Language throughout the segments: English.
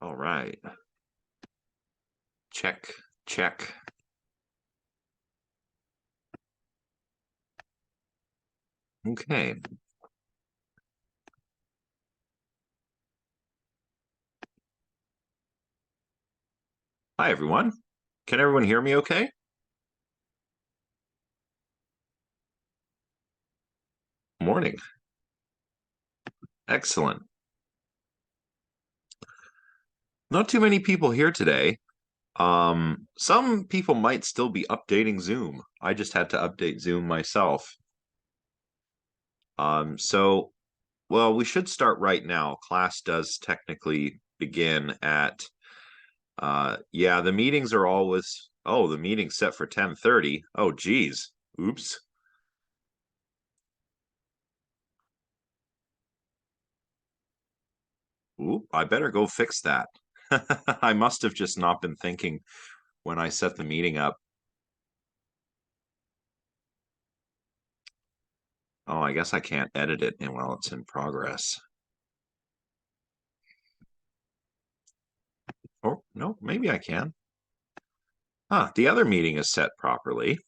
All right. Check, check. Okay. Hi, everyone. Can everyone hear me okay? Morning. Excellent. Not too many people here today. Some people might still be updating Zoom. I just had to update Zoom myself. So, well, we should start right now. Class does technically begin at, yeah, the meetings are always, oh, the meeting's set for 10:30. Oh, geez. Oops. Ooh, I better go fix that. I must have just not been thinking when I set the meeting up. Oh, I guess I can't edit it while it's in progress. Oh, no, maybe I can. The other meeting is set properly.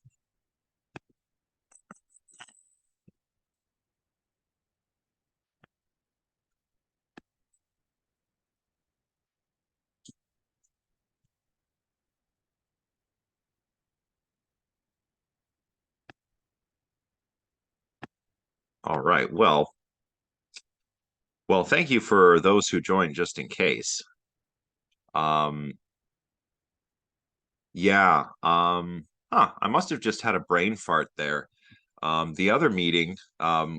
All right. Well, thank you for those who joined just in case. Um, yeah. I must have just had a brain fart there. The other meeting,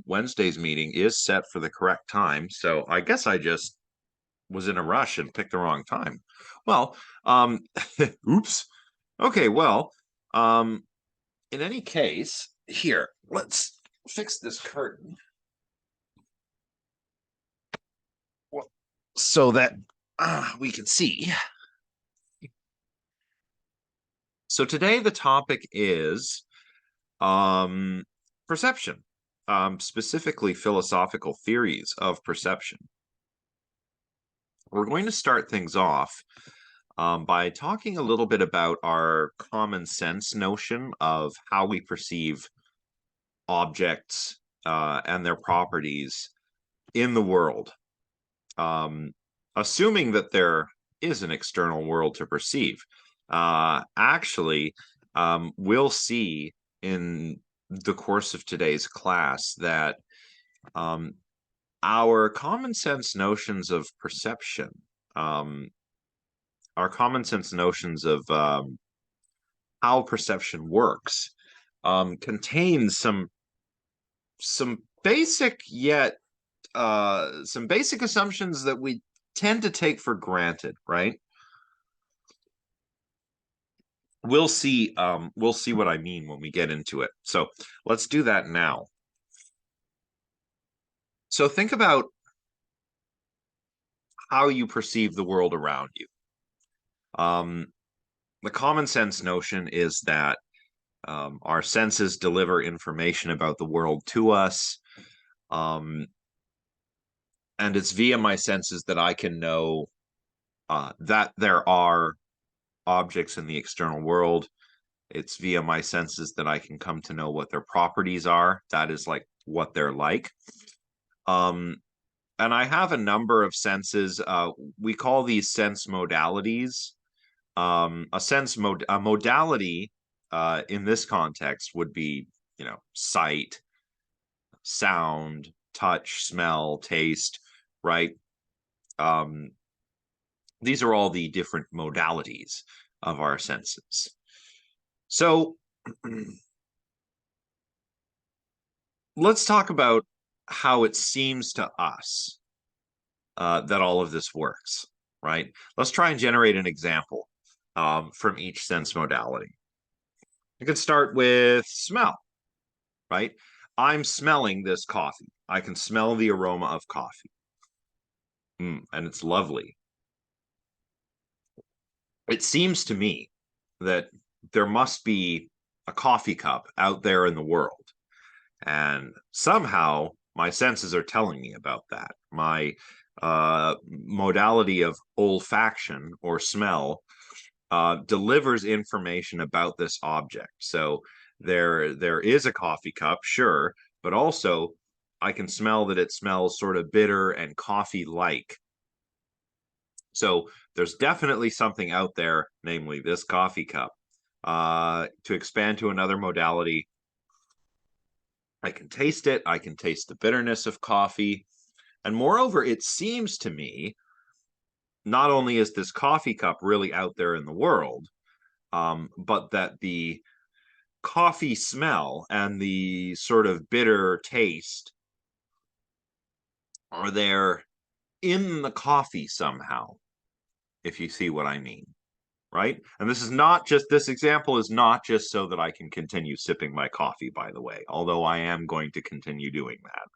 Wednesday's meeting, is set for the correct time. So I guess I just was in a rush and picked the wrong time. Well, oops. Okay, well, in any case, here, let's fix this curtain. Well, so that we can see. So today the topic is um, perception, specifically philosophical theories of perception. We're going to start things off by talking a little bit about our common sense notion of how we perceive objects and their properties in the world, assuming that there is an external world to perceive. Actually, we'll see in the course of today's class that um, our common sense notions of perception, um, our common sense notions of how perception works, contains some basic yet some basic assumptions that we tend to take for granted, right? We'll see what I mean when we get into it. So let's do that now. So think about how you perceive the world around you. Um, the common sense notion is that our senses deliver information about the world to us. Um, and it's via my senses that I can know that there are objects in the external world. It's via my senses that I can come to know what their properties are. That is like what they're like. Um, and I have a number of senses. We call these sense modalities. A modality in this context would be, sight, sound, touch, smell, taste, right? Um, these are all the different modalities of our senses. So let's talk about how it seems to us that all of this works, right? Let's try and generate an example from each sense modality. You can start with smell, right? I'm smelling this coffee. I can smell the aroma of coffee. And it's lovely. It seems to me that there must be a coffee cup out there in the world. And somehow my senses are telling me about that. modality of olfaction or smell delivers information about this object. So there is a coffee cup, sure, but also I can smell that it smells sort of bitter and coffee-like. So there's definitely something out there, namely this coffee cup. To expand to another modality, I can taste it. I can taste the bitterness of coffee. And moreover, it seems to me, not only is this coffee cup really out there in the world, but that the coffee smell and the sort of bitter taste are there in the coffee somehow, if you see what I mean, right? And this example is not just so that I can continue sipping my coffee, by the way, although I am going to continue doing that.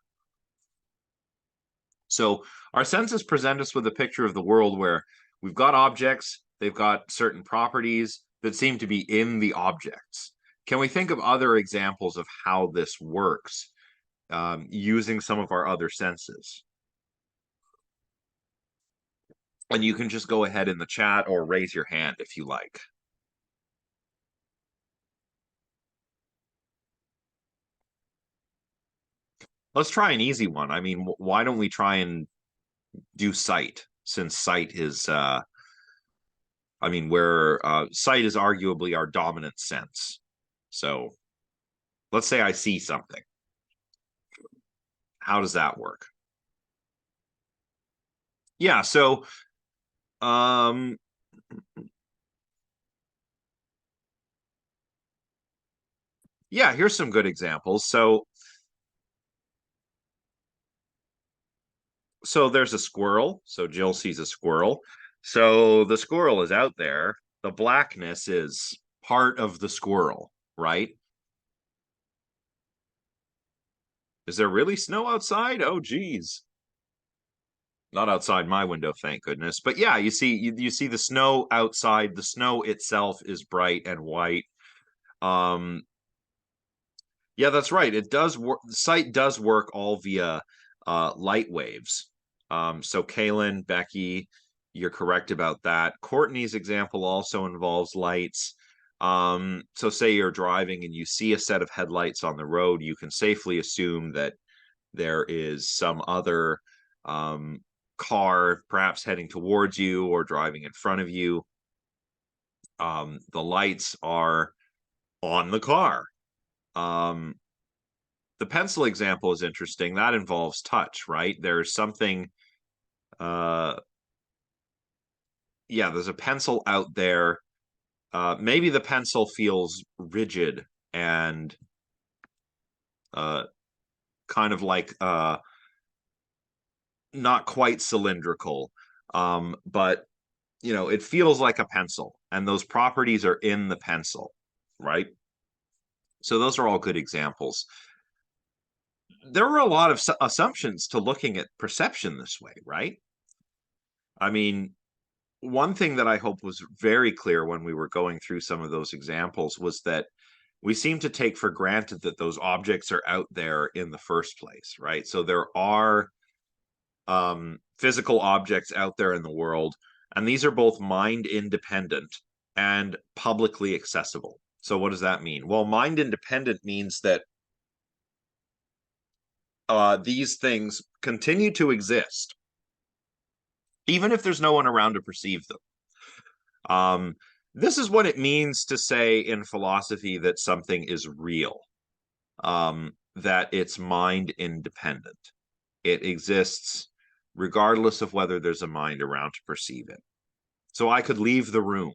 So our senses present us with a picture of the world where we've got objects, they've got certain properties that seem to be in the objects. Can we think of other examples of how this works using some of our other senses? And you can just go ahead in the chat or raise your hand if you like. Let's try an easy one. I mean, why don't we try and do sight, since sight is, I mean, where sight is arguably our dominant sense. So let's say I see something. How does that work? Yeah, so um, yeah, here's some good examples. So there's a squirrel. So Jill sees a squirrel. So the squirrel is out there. The blackness is part of the squirrel, right? Is there really snow outside? Oh, geez. Not outside my window, thank goodness. But yeah, you see the snow outside. The snow itself is bright and white. Um, yeah, that's right. It does work. The sight does work all via light waves. So Kaylin, Becky, you're correct about that. Courtney's example also involves lights. So say you're driving and you see a set of headlights on the road, you can safely assume that there is some other car perhaps heading towards you or driving in front of you. The lights are on the car. The pencil example is interesting. That involves touch, right? There's something, uh, yeah, there's a pencil out there. Maybe the pencil feels rigid and uh, kind of like not quite cylindrical, but you know, it feels like a pencil, and those properties are in the pencil, right? So those are all good examples. There are a lot of assumptions to looking at perception this way, right? I mean, one thing that I hope was very clear when we were going through some of those examples was that we seem to take for granted that those objects are out there in the first place, right? So there are physical objects out there in the world, and these are both mind independent and publicly accessible. So what does that mean? Well, mind independent means that these things continue to exist, even if there's no one around to perceive them. This is what it means to say in philosophy that something is real, that it's mind independent. It exists regardless of whether there's a mind around to perceive it. So I could leave the room,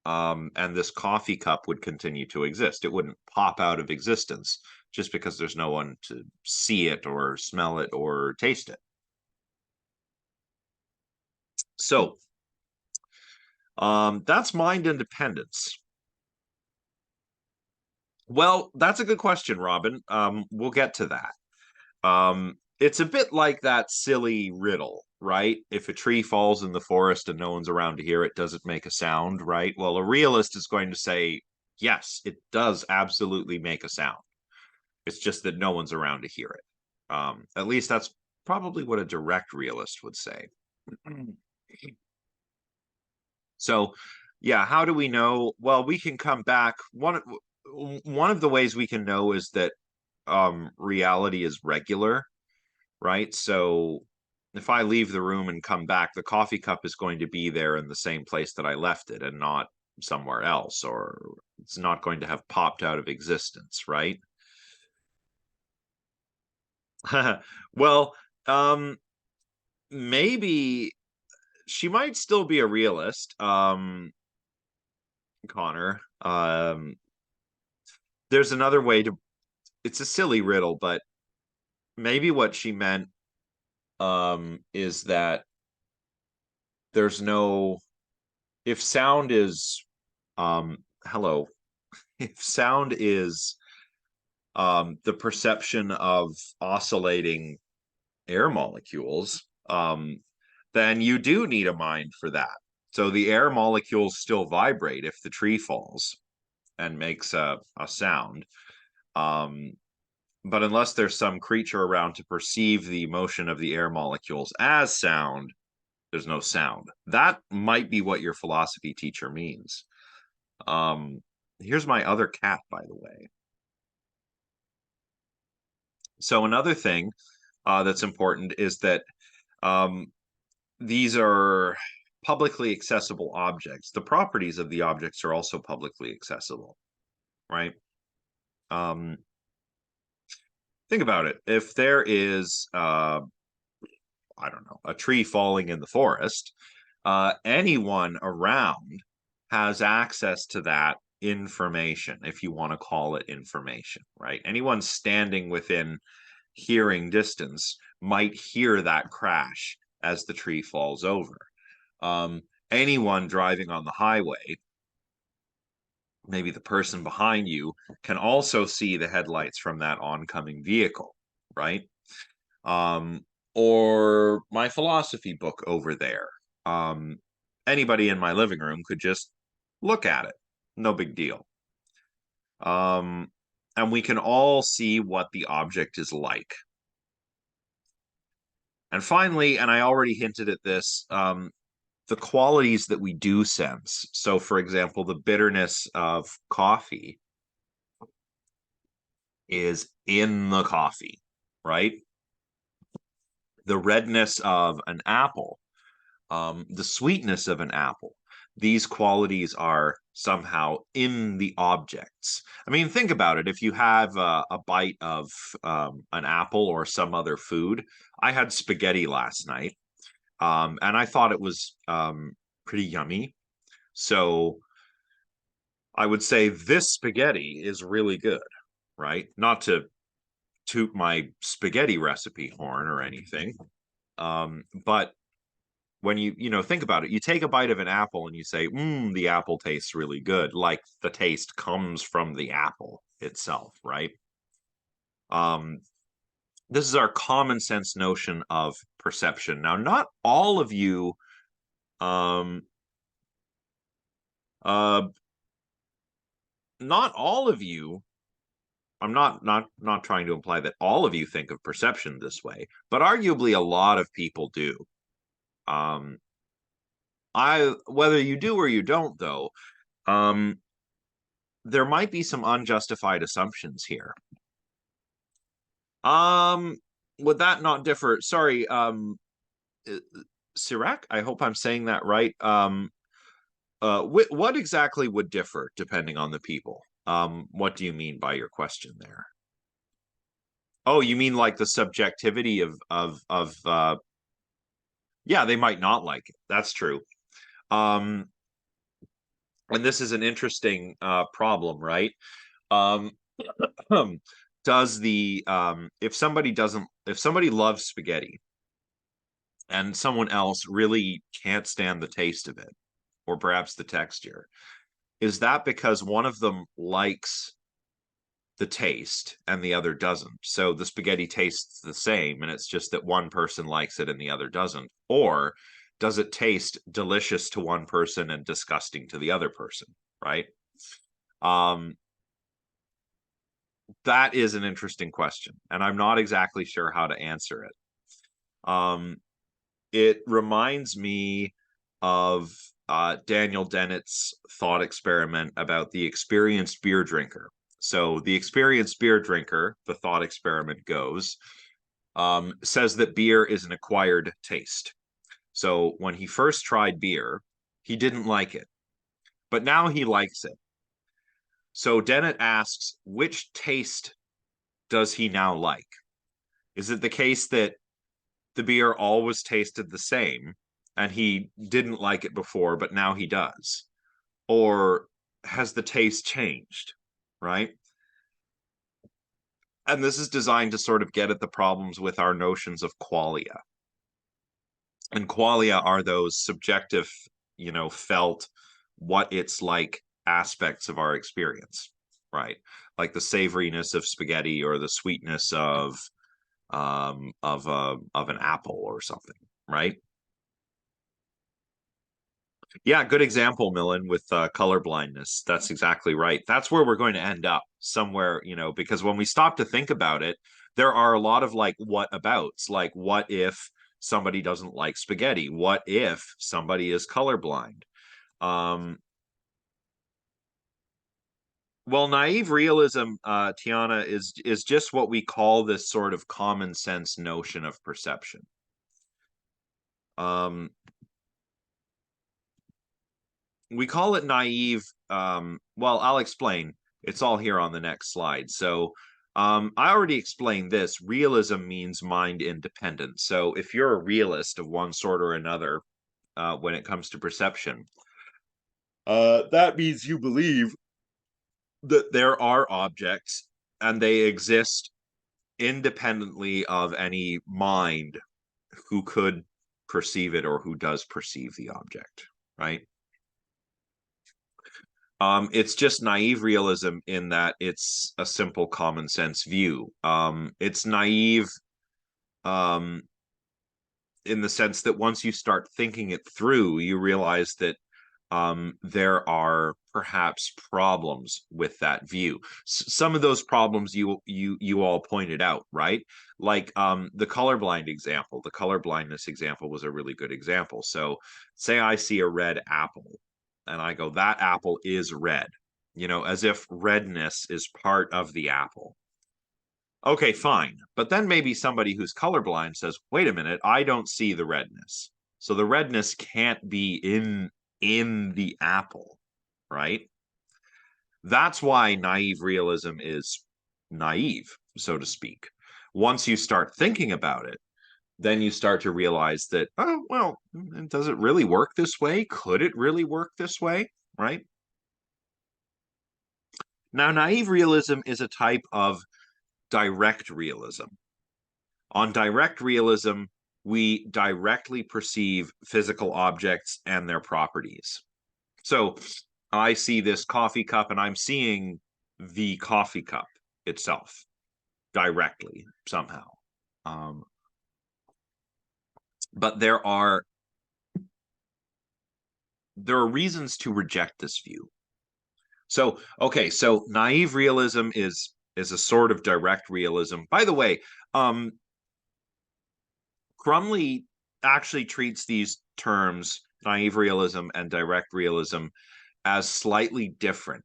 and this coffee cup would continue to exist. It wouldn't pop out of existence just because there's no one to see it or smell it or taste it. So that's mind independence. Well, that's a good question, Robin. We'll get to that. It's a bit like that silly riddle, right? If a tree falls in the forest and no one's around to hear it, does it make a sound, right? Well, a realist is going to say, yes, it does absolutely make a sound. It's just that no one's around to hear it. At least that's probably what a direct realist would say. So, yeah, how do we know? Well, we can come back. One of the ways we can know is that reality is regular, right? So if I leave the room and come back, the coffee cup is going to be there in the same place that I left it and not somewhere else, or it's not going to have popped out of existence, right? Well, um, maybe she might still be a realist, Connor. There's another way to, it's a silly riddle, but maybe what she meant is that there's no, if sound is hello, if sound is the perception of oscillating air molecules, then you do need a mind for that. So the air molecules still vibrate if the tree falls and makes a sound. Um, but unless there's some creature around to perceive the motion of the air molecules as sound, there's no sound. That might be what your philosophy teacher means. Um, Here's my other cat, by the way. So another thing that's important is that um, these are publicly accessible objects. The properties of the objects are also publicly accessible, right? Um, think about it. If there is, I don't know, a tree falling in the forest, anyone around has access to that information, if you want to call it information, right? Anyone standing within hearing distance might hear that crash as the tree falls over. Um, Anyone driving on the highway, maybe the person behind you, can also see the headlights from that oncoming vehicle, right? Um, or my philosophy book over there. Um, Anybody in my living room could just look at it. No big deal. And we can all see what the object is like. And finally, and I already hinted at this, the qualities that we do sense. So, for example, the bitterness of coffee is in the coffee, right? The redness of an apple, the sweetness of an apple. These qualities are somehow in the objects. I mean, think about it. If you have a bite of an apple or some other food, I had spaghetti last night, and I thought it was pretty yummy. So I would say this spaghetti is really good, right? Not to toot my spaghetti recipe horn or anything, but when you think about it, you take a bite of an apple and you say, the apple tastes really good, like the taste comes from the apple itself, right? Um, this is our common sense notion of perception. Now, um, uh, not all of you. I'm not trying to imply that all of you think of perception this way, but arguably a lot of people do. Um, I whether you do or you don't, though, um, there might be some unjustified assumptions here. Um, would that not differ? Sorry, uh, Sirac, I hope I'm saying that right. What exactly would differ depending on the people? What do you mean by your question there? Oh, you mean like the subjectivity of yeah, they might not like it. That's true. Um, and this is an interesting problem, right? Um, does the if somebody loves spaghetti and someone else really can't stand the taste of it or perhaps the texture, is that because one of them likes the taste and the other doesn't? So the spaghetti tastes the same and it's just that one person likes it and the other doesn't? Or does it taste delicious to one person and disgusting to the other person, right? Um, that is an interesting question, and I'm not exactly sure how to answer it. It reminds me of Daniel Dennett's thought experiment about the experienced beer drinker. So the experienced beer drinker, the thought experiment goes, says that beer is an acquired taste. So when he first tried beer, he didn't like it, but now he likes it. So Dennett asks, which taste does he now like? Is it the case that the beer always tasted the same and he didn't like it before, but now he does? Or has the taste changed? Right? And this is designed to sort of get at the problems with our notions of qualia. And qualia are those subjective, felt what it's like aspects of our experience, right? Like the savoriness of spaghetti or the sweetness of an apple or something, right? Yeah, good example, Millen, with color blindness. That's exactly right. That's where we're going to end up somewhere, because when we stop to think about it, there are a lot of like what abouts, like what if somebody doesn't like spaghetti? What if somebody is colorblind? Um, well, naive realism, Tiana, is just what we call this sort of common sense notion of perception. Um, we call it naive. Well, I'll explain. It's all here on the next slide. So I already explained this. Realism means mind independent. So if you're a realist of one sort or another when it comes to perception, that means you believe that there are objects and they exist independently of any mind who could perceive it or who does perceive the object, right? It's just naive realism in that it's a simple common sense view. It's naive um, in the sense that once you start thinking it through, you realize that there are perhaps problems with that view. Some of those problems you all pointed out, right? Like the colorblind example. The colorblindness example was a really good example. So, say I see a red apple, and I go, "That apple is red," as if redness is part of the apple. Okay, fine. But then maybe somebody who's colorblind says, "Wait a minute, I don't see the redness." So the redness can't be in the apple, right? That's why naive realism is naive, so to speak. Once you start thinking about it, then you start to realize that, oh, well, does it really work this way? Could it really work this way? Right? Now, naive realism is a type of direct realism. On direct realism, we directly perceive physical objects and their properties. So I see this coffee cup and I'm seeing the coffee cup itself directly somehow. Um, but there are reasons to reject this view. So okay, so naive realism is a sort of direct realism. By the way, Crumley actually treats these terms, naive realism and direct realism, as slightly different.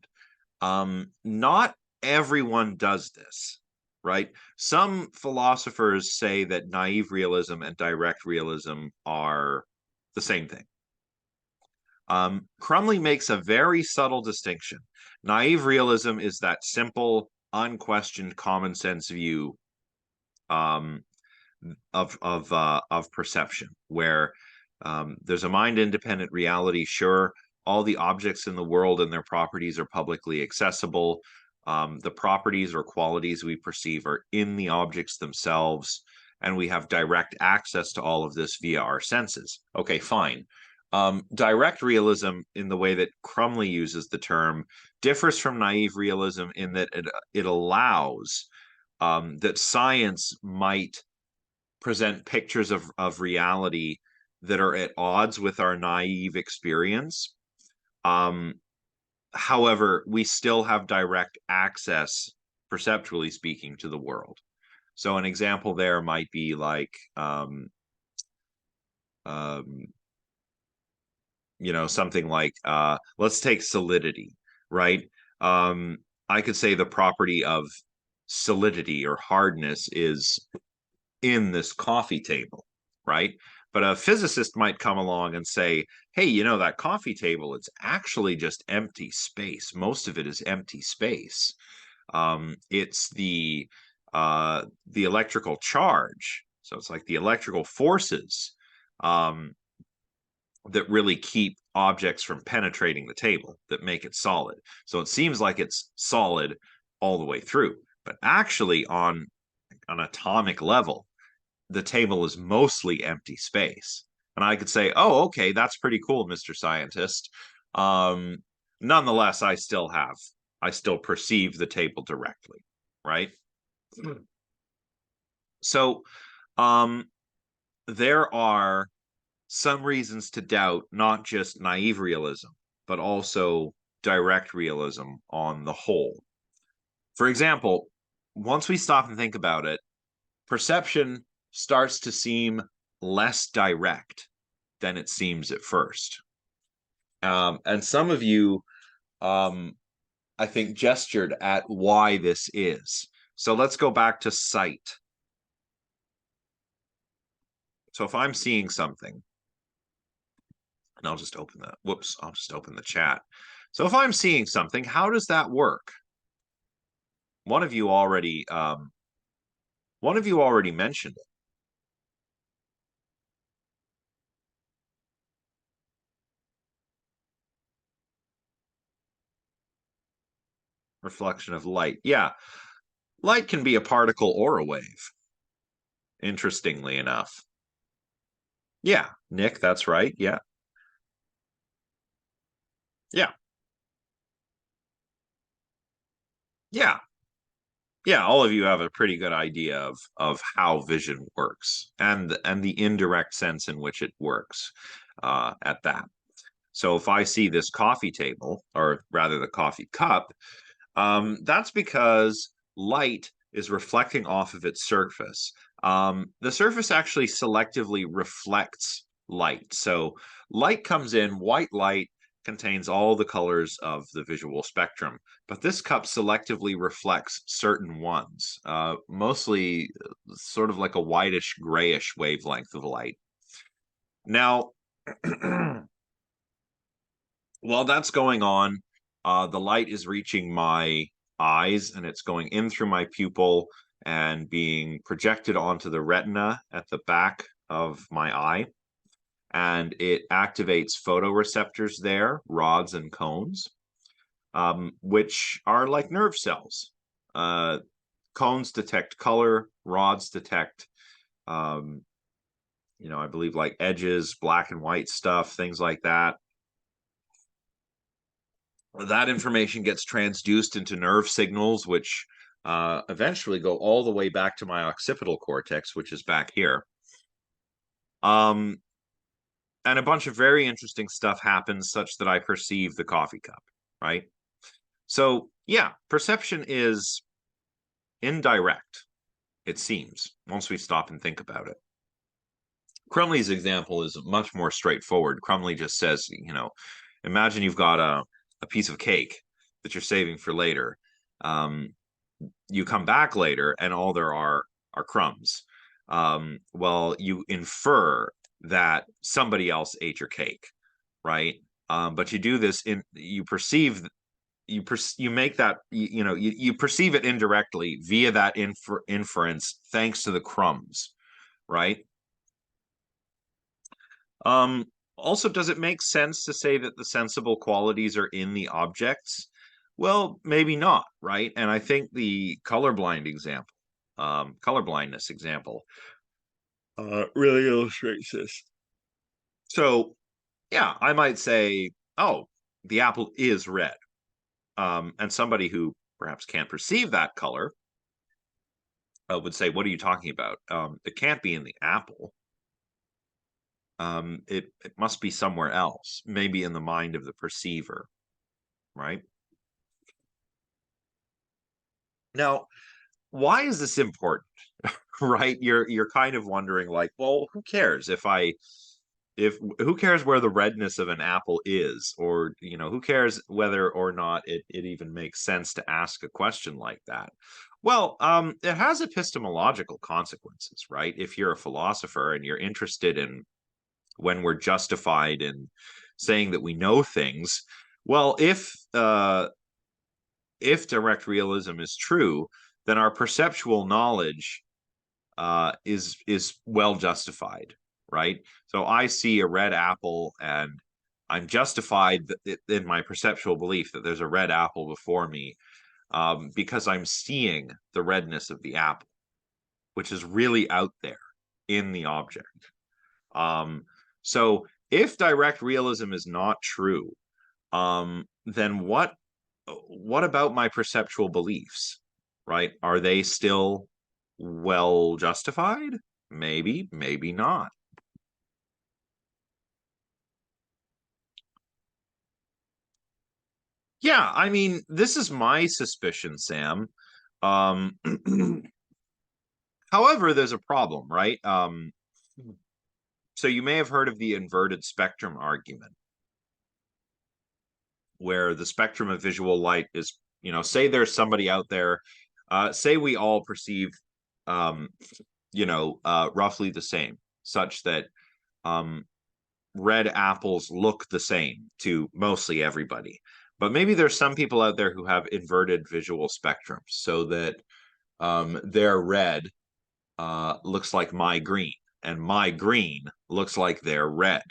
Not everyone does this, right? Some philosophers say that naive realism and direct realism are the same thing. Crumley makes a very subtle distinction. Naive realism is that simple, unquestioned common sense view um, of perception, where there's a mind independent reality. Sure, all the objects in the world and their properties are publicly accessible. The properties or qualities we perceive are in the objects themselves, and we have direct access to all of this via our senses. Okay, fine. Direct realism, in the way that Crumley uses the term, differs from naive realism in that it allows that science might present pictures of reality that are at odds with our naive experience. Um, However, we still have direct access, perceptually speaking, to the world. So an example there might be like something like let's take solidity, right? Um, I could say the property of solidity or hardness is in this coffee table, right? But a physicist might come along and say, hey, that coffee table, it's actually just empty space. Most of it is empty space. It's the electrical charge. So it's like the electrical forces um, that really keep objects from penetrating the table that make it solid. So it seems like it's solid all the way through, but actually on an atomic level, the table is mostly empty space. And I could say, oh, okay, that's pretty cool, Mr. Scientist. Um, Nonetheless, I still perceive the table directly, right? So um, there are some reasons to doubt not just naive realism, but also direct realism on the whole. For example, once we stop and think about it, perception starts to seem less direct than it seems at first. And some of you, I think, gestured at why this is. So let's go back to sight. So if I'm seeing something, and I'll just open the, whoops, I'll just open the chat. So if I'm seeing something, how does that work? One of you already, mentioned it. Reflection of light. Yeah, light can be a particle or a wave, interestingly enough. Yeah, Nick, that's right. Yeah. Yeah. Yeah. Yeah, all of you have a pretty good idea of how vision works and the indirect sense in which it works at that. So if I see this coffee table, or rather the coffee cup, that's because light is reflecting off of its surface. The surface actually selectively reflects light. So light comes in, white light contains all the colors of the visual spectrum, but this cup selectively reflects certain ones, mostly sort of like a whitish grayish wavelength of light. Now, while that's going on, the light is reaching my eyes and it's going in through my pupil and being projected onto the retina at the back of my eye. And it activates photoreceptors there, rods and cones, which are like nerve cells. Cones detect color, rods detect, I believe like edges, black and white stuff, things like that. That information gets transduced into nerve signals, which eventually go all the way back to my occipital cortex, which is back here. And a bunch of very interesting stuff happens such that I perceive the coffee cup, right? So, yeah, perception is indirect, it seems, once we stop and think about it. Crumley's example is much more straightforward. Crumley just says, imagine you've got a piece of cake that you're saving for later. You come back later and all there are crumbs. Well, you infer that somebody else ate your cake, right? But you do this you perceive you make that you perceive it indirectly via that inference thanks to the crumbs, right? Um, Also, does it make sense to say that the sensible qualities are in the objects? Well, maybe not, right? And I think the colorblindness example, really illustrates this. So, yeah, I might say, oh, the apple is red. And somebody who perhaps can't perceive that color would say, what are you talking about? It can't be in the apple. It must be somewhere else, maybe in the mind of the perceiver, right? Now, why is this important? Right? You're kind of wondering, like, well, who cares if I if who cares where the redness of an apple is, or who cares whether or not it even makes sense to ask a question like that? Well, it has epistemological consequences, right? If you're a philosopher and you're interested in when we're justified in saying that we know things, well, if direct realism is true, then our perceptual knowledge is well justified, right? So I see a red apple and I'm justified in my perceptual belief that there's a red apple before me, because I'm seeing the redness of the apple, which is really out there in the object. Um, so if direct realism is not true, then what about my perceptual beliefs, right? Are they still well justified? Maybe, maybe not. Yeah, I mean, this is my suspicion, Sam. Um, however, there's a problem, right? So you may have heard of the inverted spectrum argument, where the spectrum of visual light is, say there's somebody out there, say we all perceive, um, roughly the same, such that um, red apples look the same to mostly everybody. But maybe there's some people out there who have inverted visual spectrums, so that their red looks like my green, and my green looks like their red.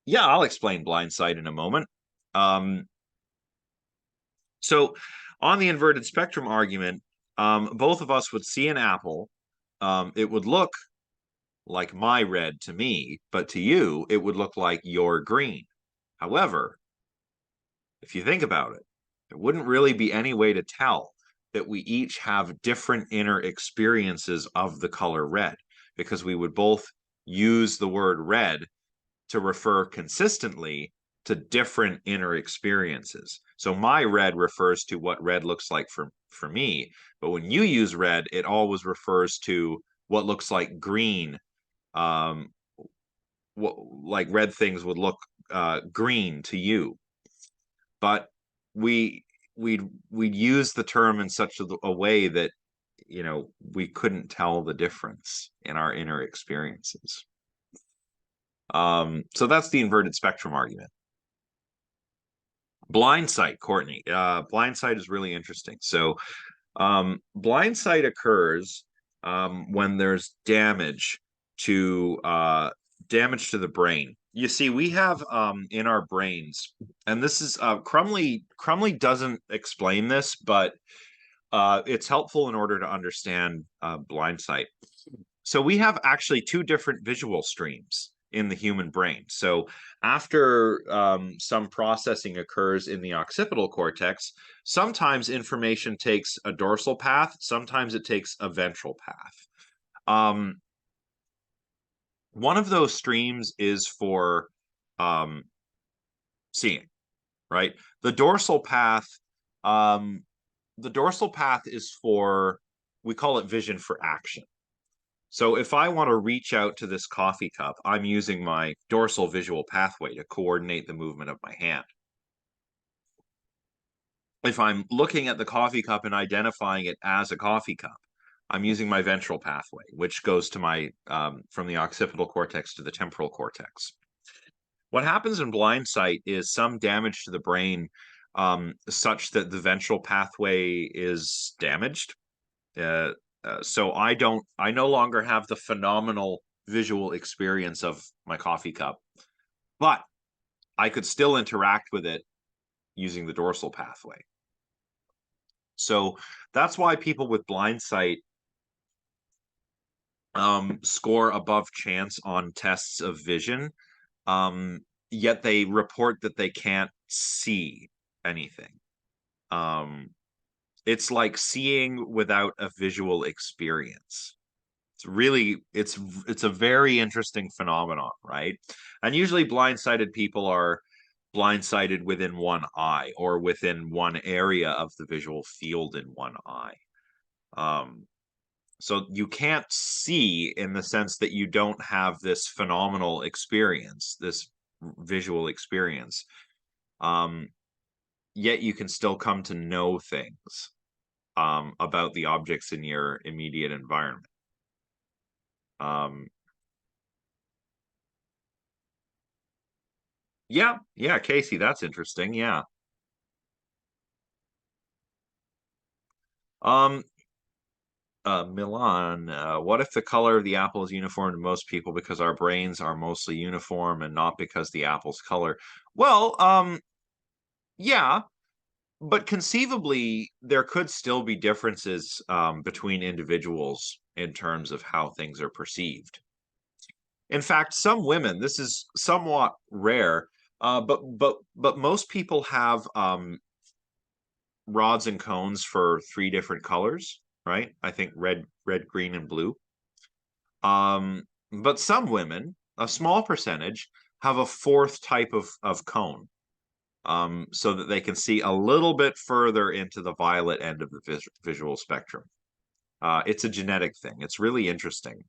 Yeah, I'll explain blindsight in a moment. Um, so, on the inverted spectrum argument, both of us would see an apple. It would look like my red to me, but to you, it would look like your green. However, if you think about it, there wouldn't really be any way to tell that we each have different inner experiences of the color red, because we would both use the word red to refer consistently to different inner experiences. So my red refers to what red looks like for me, but when you use red, it always refers to what looks like green. What like red things would look green to you, but we we'd use the term in such a way that we couldn't tell the difference in our inner experiences. So that's the inverted spectrum argument. Blind sight, Courtney. Blind sight is really interesting. So blind sight occurs when there's to damage to the brain. You see, we have in our brains, and this is Crumley doesn't explain this, but it's helpful in order to understand blind sight. So we have actually two different visual streams in the human brain. So after some processing occurs in the occipital cortex, sometimes information takes a dorsal path, sometimes it takes a ventral path. Um, one of those streams is for um, seeing, right? The dorsal path, um, the dorsal path is for, we call it vision for action. So if I want to reach out to this coffee cup, I'm using my dorsal visual pathway to coordinate the movement of my hand. If I'm looking at the coffee cup and identifying it as a coffee cup, I'm using my ventral pathway, which goes to my from the occipital cortex to the temporal cortex. What happens in blind sight is some damage to the brain, such that the ventral pathway is damaged. Uh, so I no longer have the phenomenal visual experience of my coffee cup, but I could still interact with it using the dorsal pathway. So that's why people with blind sight score above chance on tests of vision, um, yet they report that they can't see anything. Um, it's like seeing without a visual experience. It's a very interesting phenomenon, right? And usually blindsided people are blindsided within one eye or within one area of the visual field in one eye. Um, So you can't see in the sense that you don't have this phenomenal experience, this visual experience. Um, Yet you can still come to know things about the objects in your immediate environment. Um, yeah, yeah, Casey, that's interesting. Yeah. Um, Milan, what if the color of the apple is uniform to most people because our brains are mostly uniform and not because the apple's color? Well, yeah, but conceivably there could still be differences between individuals in terms of how things are perceived. In fact, some women, this is somewhat rare, but most people have rods and cones for three different colors, right? I think red, green, and blue. But some women, a small percentage, have a fourth type of cone, so that they can see a little bit further into the violet end of the visual spectrum. It's a genetic thing. It's really interesting.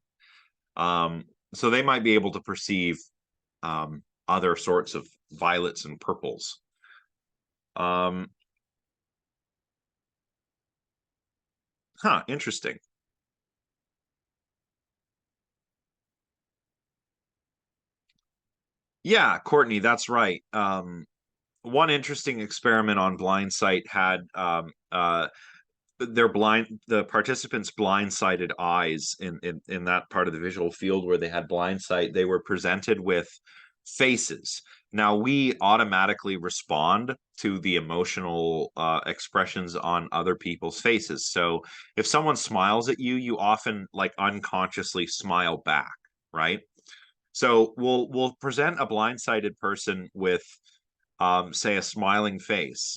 Um, so they might be able to perceive other sorts of violets and purples. Um, Interesting. Yeah, Courtney, that's right. One interesting experiment on blind sight had the participants blindsided eyes in that part of the visual field where they had blind sight. They were presented with faces. Now we automatically respond to the emotional expressions on other people's faces. So if someone smiles at you, you often like unconsciously smile back, right? So we'll present a blindsided person with say a smiling face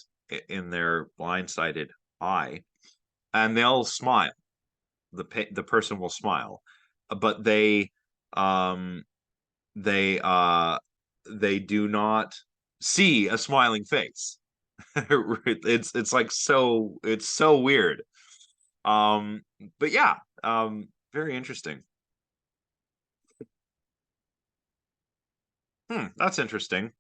in their blindsided eye, and they'll smile. The person will smile, but um they uh they do not see a smiling face. It's like it's so weird. Um, but yeah, very interesting. That's interesting.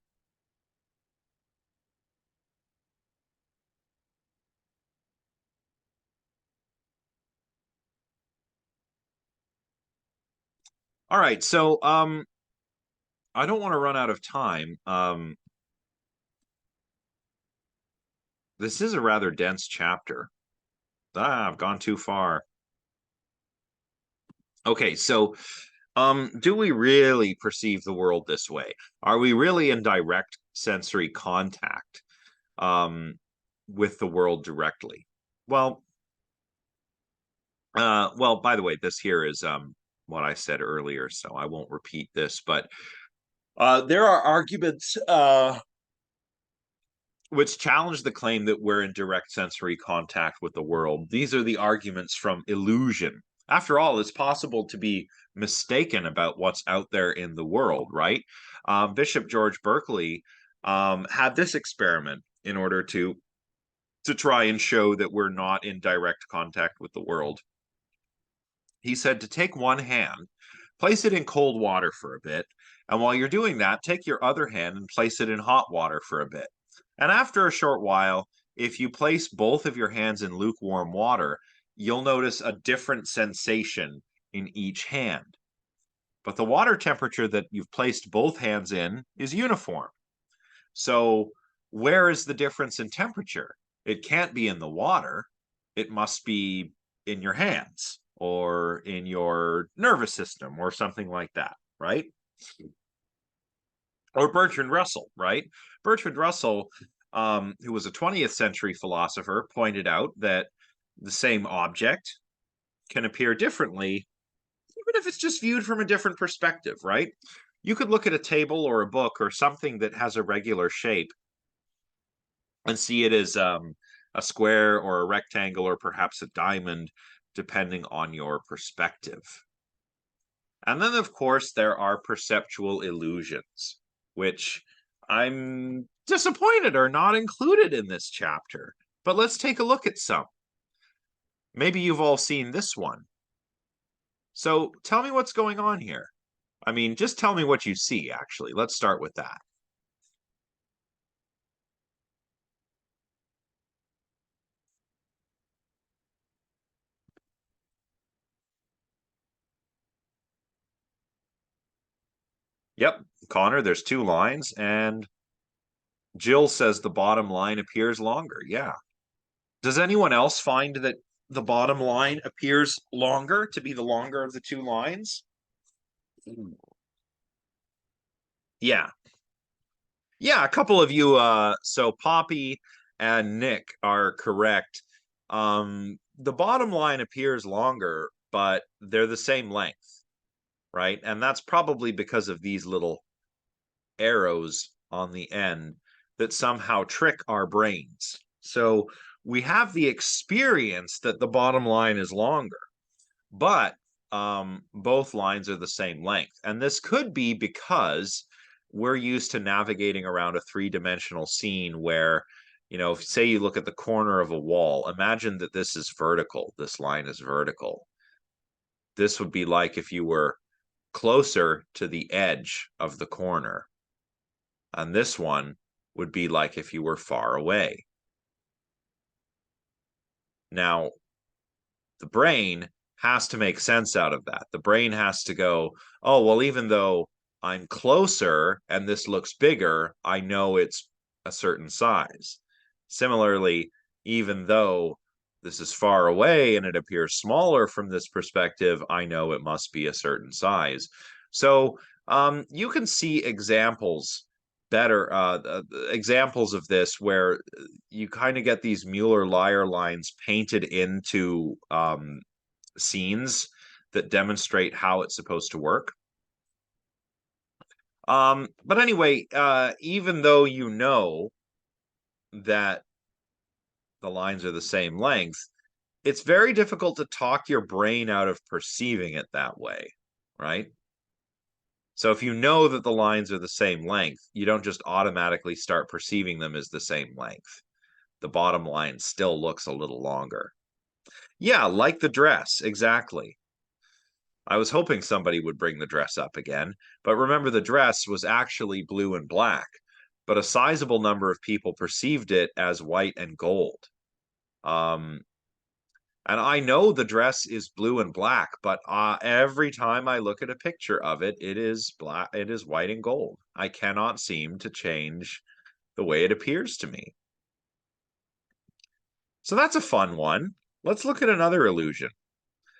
All right, so I don't want to run out of time. This is a rather dense chapter. I've gone too far. Okay, so do we really perceive the world this way? Are we really in direct sensory contact um, with the world directly? Well, by the way, this here is what I said earlier, so I won't repeat this, but there are arguments which challenge the claim that we're in direct sensory contact with the world. These are the arguments from illusion. After all, it's possible to be mistaken about what's out there in the world, right? Bishop George Berkeley had this experiment in order to try and show that we're not in direct contact with the world. He said to take one hand, place it in cold water for a bit, and while you're doing that, take your other hand and place it in hot water for a bit. And after a short while, if you place both of your hands in lukewarm water, you'll notice a different sensation in each hand. But the water temperature that you've placed both hands in is uniform. So, where is the difference in temperature? It can't be in the water. It must be in your hands or in your nervous system or something like that, right? Or Bertrand Russell, right? Bertrand Russell, who was a 20th century philosopher, pointed out that the same object can appear differently, even if it's just viewed from a different perspective, right? You could look at a table or a book or something that has a regular shape and see it as a square or a rectangle or perhaps a diamond, depending on your perspective. And then, of course, there are perceptual illusions, which I'm disappointed are not included in this chapter. But let's take a look at some. Maybe you've all seen this one. So tell me what's going on here. I mean, just tell me what you see, actually. Let's start with that. Yep, Connor, there's two lines, and Jill says the bottom line appears longer. Yeah. Does anyone else find that the bottom line appears longer to be the longer of the two lines? Yeah. Yeah, a couple of you so Poppy and Nick are correct. The bottom line appears longer, but they're the same length, right? And that's probably because of these little arrows on the end that somehow trick our brains. So we have the experience that the bottom line is longer, but both lines are the same length. And this could be because we're used to navigating around a three-dimensional scene where, say you look at the corner of a wall, imagine that this is vertical, this line is vertical. This would be like if you were closer to the edge of the corner. And this one would be like if you were far away. Now, the brain has to make sense out of that. The brain has to go, oh, well, even though I'm closer and this looks bigger, I know it's a certain size. Similarly, even though this is far away and it appears smaller from this perspective, I know it must be a certain size. So you can see examples of this where you kind of get these Mueller-Lyer lines painted into scenes that demonstrate how it's supposed to work. But anyway, even though you know that the lines are the same length, it's very difficult to talk your brain out of perceiving it that way, right? So if you know that the lines are the same length, you don't just automatically start perceiving them as the same length. The bottom line still looks a little longer. Yeah, like the dress, exactly. I was hoping somebody would bring the dress up again, but remember the dress was actually blue and black, but a sizable number of people perceived it as white and gold. Um, and I know the dress is blue and black, but every time I look at a picture of it, it is black, it is white and gold. I cannot seem to change the way it appears to me. So that's a fun one. Let's look at another illusion.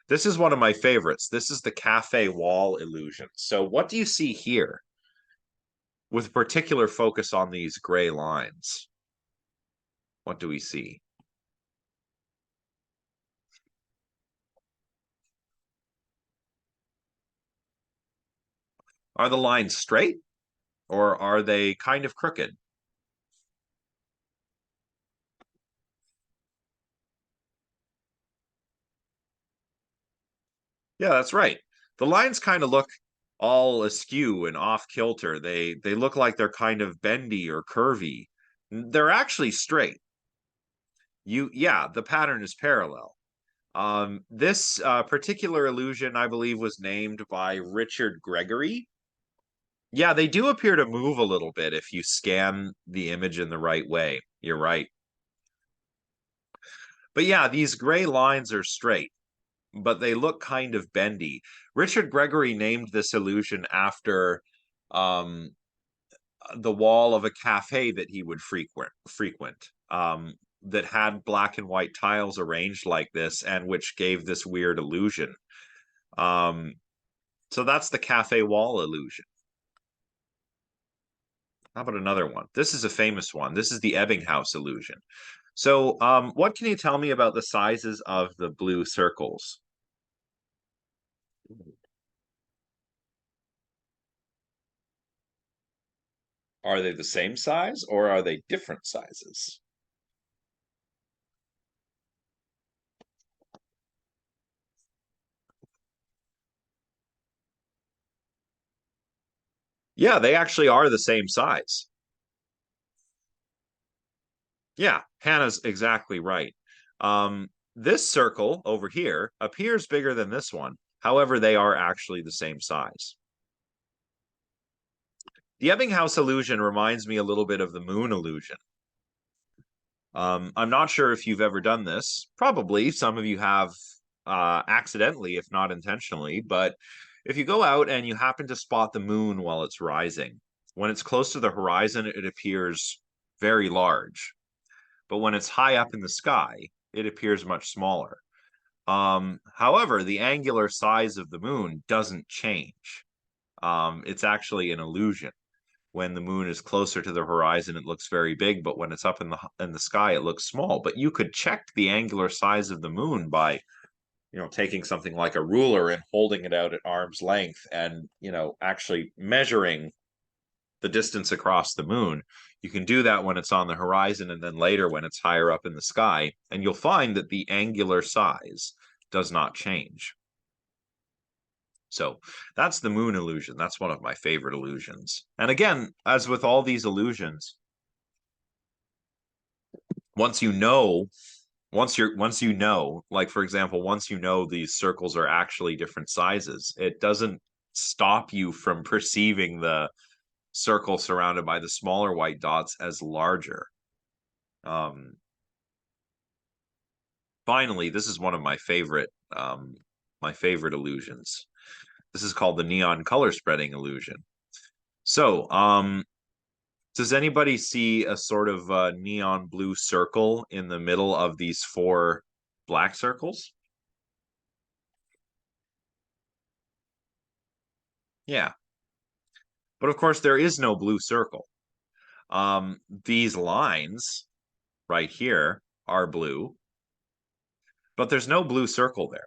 This is one of my favorites. This is the cafe wall illusion. So what do you see here with particular focus on these gray lines? What do we see? Are the lines straight or are they kind of crooked? Yeah, that's right. The lines kind of look all askew and off kilter. They look like they're kind of bendy or curvy. They're actually straight. Yeah, the pattern is parallel. This particular illusion, I believe, was named by Richard Gregory. Yeah, they do appear to move a little bit if you scan the image in the right way. You're right. But yeah, these gray lines are straight, but they look kind of bendy. Richard Gregory named this illusion after um, the wall of a cafe that he would frequent that had black and white tiles arranged like this and which gave this weird illusion. Um, so that's the cafe wall illusion. How about another one? This is a famous one. This is the Ebbinghaus illusion. So, what can you tell me about the sizes of the blue circles? Are they the same size or are they different sizes? Yeah, they actually are the same size. Yeah, Hannah's exactly right. This circle over here appears bigger than this one, However, they are actually the same size. The Ebbinghaus illusion reminds me a little bit of the moon illusion. I'm not sure if you've ever done this. Probably some of you have accidentally, if not intentionally. But if you go out and you happen to spot the moon while it's rising, when it's close to the horizon, it appears very large. But when it's high up in the sky, it appears much smaller. However, the angular size of the moon doesn't change. It's actually an illusion. When the moon is closer to the horizon, it looks very big, but when it's up in the sky, it looks small. But you could check the angular size of the moon by, taking something like a ruler and holding it out at arm's length and, actually measuring the distance across the moon. You can do that when it's on the horizon and then later when it's higher up in the sky, and you'll find that the angular size does not change. So that's the moon illusion. That's one of my favorite illusions. And again, as with all these illusions, once you know, like for example, once you know these circles are actually different sizes, it doesn't stop you from perceiving the circle surrounded by the smaller white dots as larger. Finally, this is one of my favorite illusions. This is called the neon color spreading illusion. So, does anybody see a sort of neon blue circle in the middle of these 4 black circles? Yeah. But of course, there is no blue circle. These lines right here are blue, but there's no blue circle there.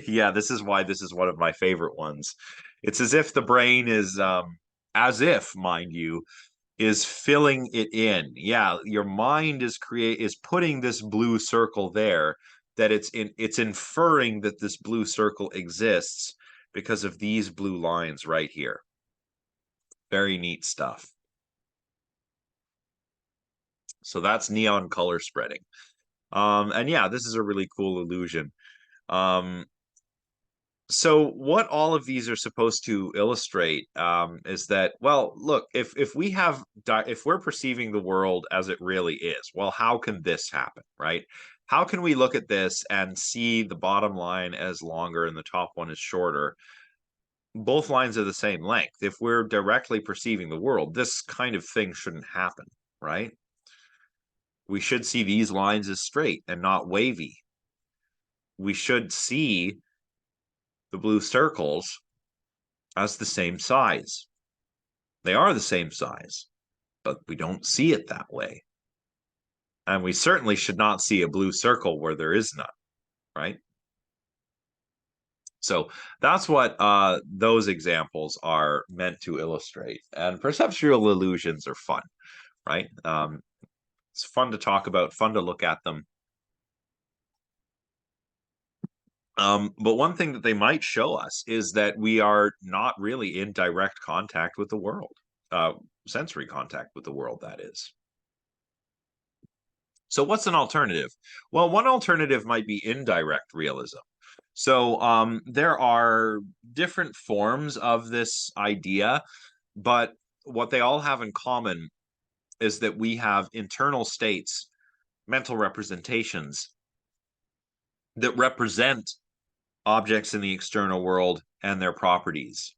Yeah, this is why this is one of my favorite ones. It's as if the brain is, as if, mind you, is filling it in. Yeah, your mind is putting this blue circle there, that it's inferring that this blue circle exists because of these blue lines right here. Very neat stuff. So that's neon color spreading. And yeah, this is a really cool illusion. So what all of these are supposed to illustrate is that, well, look, if we're perceiving the world as it really is, well, how can this happen, right? How can we look at this and see the bottom line as longer and the top one is shorter? Both lines are the same length. If we're directly perceiving the world, this kind of thing shouldn't happen, right? We should see these lines as straight and not wavy. We should see the blue circles as the same size. They are the same size, but we don't see it that way. And we certainly should not see a blue circle where there is none, right? So that's what those examples are meant to illustrate. And perceptual illusions are fun, right? It's fun to talk about, fun to look at them. But one thing that they might show us is that we are not really in direct contact with the world, sensory contact with the world, that is. So what's an alternative? Well, one alternative might be indirect realism. So there are different forms of this idea, but what they all have in common is that we have internal states, mental representations that represent objects in the external world and their properties.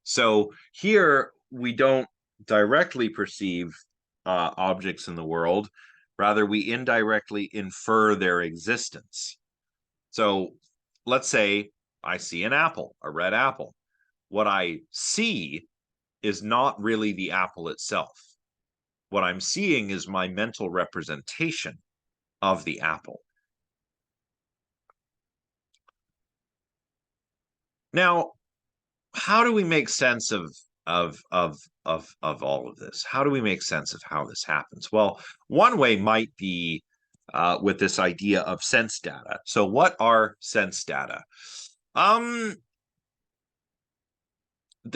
So here we don't directly perceive objects in the world. Rather, we indirectly infer their existence. So let's say I see an apple, a red apple. What I see is not really the apple itself. What I'm seeing is my mental representation of the apple. Now, how do we make sense of all of this? How do we make sense of how this happens? Well, one way might be with this idea of sense data. So, what are sense data? They're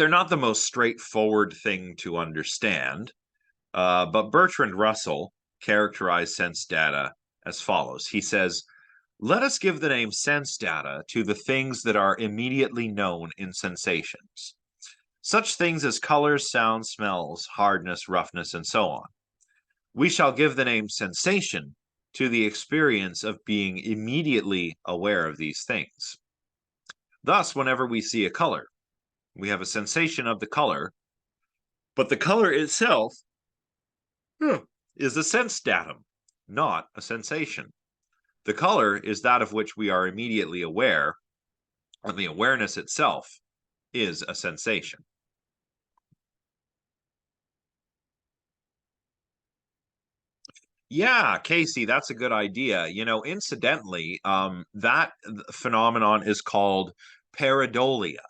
not the most straightforward thing to understand, but Bertrand Russell characterized sense data as follows. He says, Let us give the name sense data to the things that are immediately known in sensations. Such things as colors, sounds, smells, hardness, roughness, and so on. We shall give the name sensation to the experience of being immediately aware of these things. Thus, whenever we see a color, we have a sensation of the color, but the color itself is a sense datum, not a sensation. The color is that of which we are immediately aware, and the awareness itself is a sensation. Yeah, Casey, that's a good idea. Incidentally, that phenomenon is called pareidolia.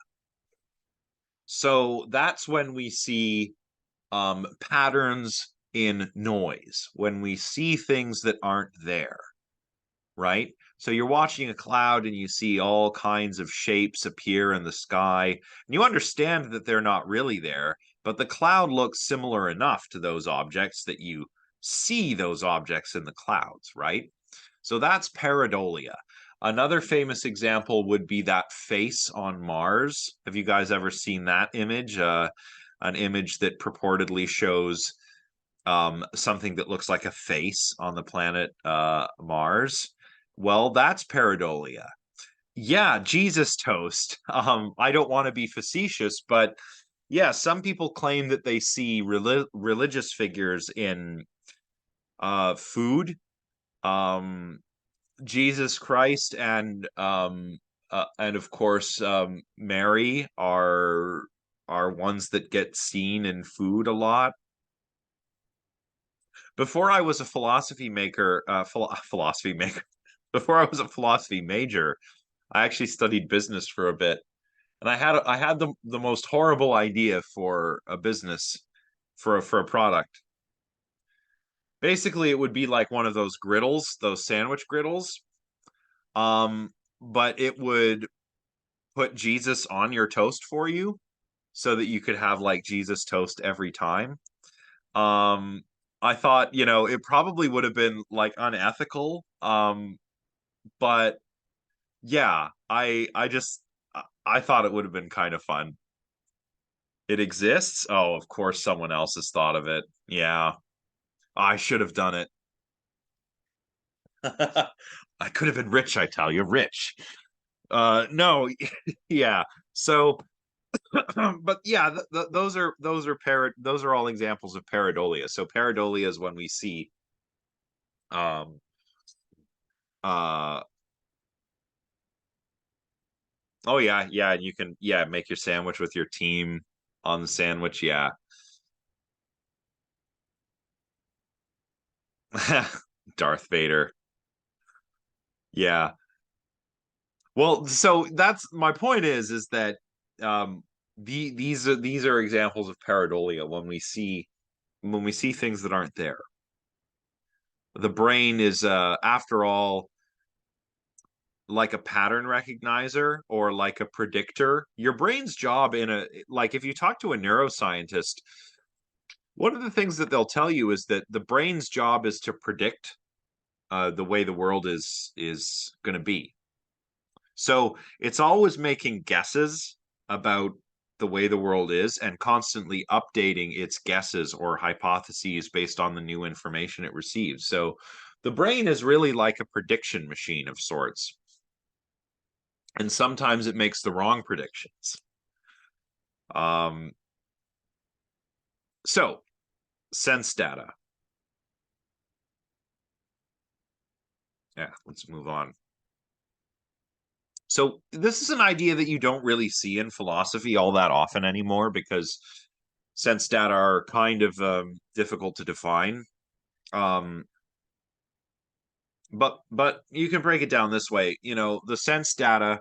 So that's when we see patterns in noise, when we see things that aren't there, right? So you're watching a cloud and you see all kinds of shapes appear in the sky, and you understand that they're not really there, but the cloud looks similar enough to those objects that you see those objects in the clouds, right? So that's pareidolia. Another famous example would be that face on Mars. Have you guys ever seen that image? An image that purportedly shows something that looks like a face on the planet Mars. Well, that's pareidolia. Yeah, Jesus toast. I don't want to be facetious, but yeah, some people claim that they see religious figures in food. Jesus Christ and of course Mary are ones that get seen in food a lot. Before I was a philosophy maker, philosophy maker, before I was a philosophy major, I actually studied business for a bit, and I had the most horrible idea for a business for a product. Basically, it would be like one of those griddles, those sandwich griddles, but it would put Jesus on your toast for you so that you could have like Jesus toast every time. Um, I thought, it probably would have been like unethical. But yeah, I thought it would have been kind of fun. It exists? Oh, of course someone else has thought of it. Yeah, I should have done it. I could have been rich, I tell you, rich. No, yeah. So, but yeah, those are all examples of pareidolia. So pareidolia is when we see um uh oh yeah, yeah, and you can make your sandwich with your team on the sandwich, yeah. Darth Vader. Yeah. Well, so that's my point is that um these are examples of pareidolia when we see things that aren't there. The brain is after all like a pattern recognizer or like a predictor. Your brain's job like if you talk to a neuroscientist, one of the things that they'll tell you is that the brain's job is to predict the way the world is going to be. So it's always making guesses about the way the world is and constantly updating its guesses or hypotheses based on the new information it receives. So the brain is really like a prediction machine of sorts. And sometimes it makes the wrong predictions. Um, so, sense data. Yeah, let's move on. So, this is an idea that you don't really see in philosophy all that often anymore because sense data are kind of difficult to define. Um, but you can break it down this way. The sense data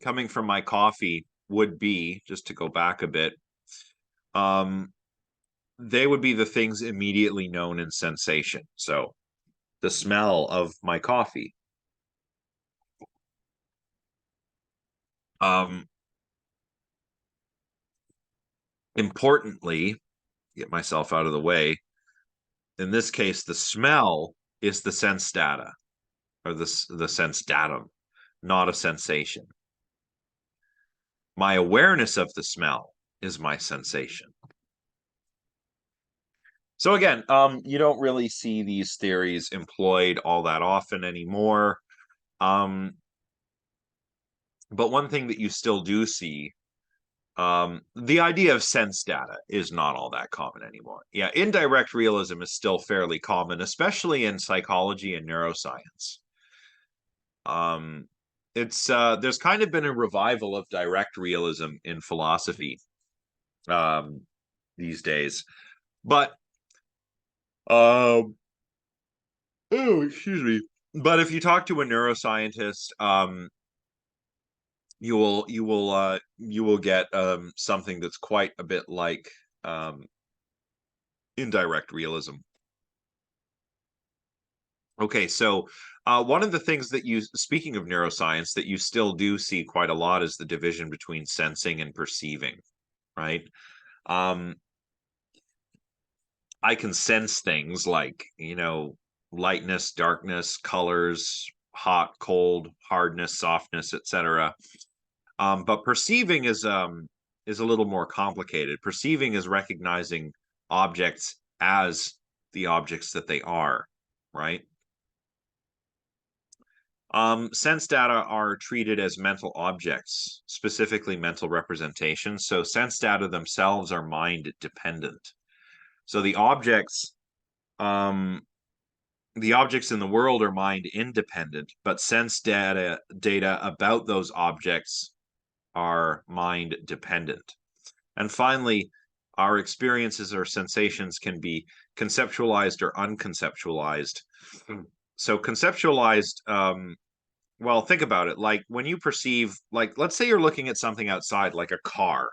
coming from my coffee would be, just to go back a bit, um, they would be the things immediately known in sensation. So the smell of my coffee. Um, Importantly, get myself out of the way. In this case, the smell is the sense data. or the sense datum, not a sensation. My awareness of the smell is my sensation. So again, you don't really see these theories employed all that often anymore. But one thing that you still do see, the idea of sense data is not all that common anymore. Yeah, indirect realism is still fairly common, especially in psychology and neuroscience. It's there's kind of been a revival of direct realism in philosophy these days, but oh, excuse me. But if you talk to a neuroscientist, you will get something that's quite a bit like indirect realism. Okay, so one of the things that you, speaking of neuroscience, that you still do see quite a lot is the division between sensing and perceiving, right? Um, I can sense things like, lightness, darkness, colors, hot, cold, hardness, softness, etc. But perceiving is a little more complicated. Perceiving is recognizing objects as the objects that they are, right? Sense data are treated as mental objects, specifically mental representations. So sense data themselves are mind dependent. So um, the objects in the world are mind independent, but sense data about those objects are mind dependent. And finally, our experiences or sensations can be conceptualized or unconceptualized. So conceptualized, well, think about it. Like when you perceive, like, let's say you're looking at something outside, like a car.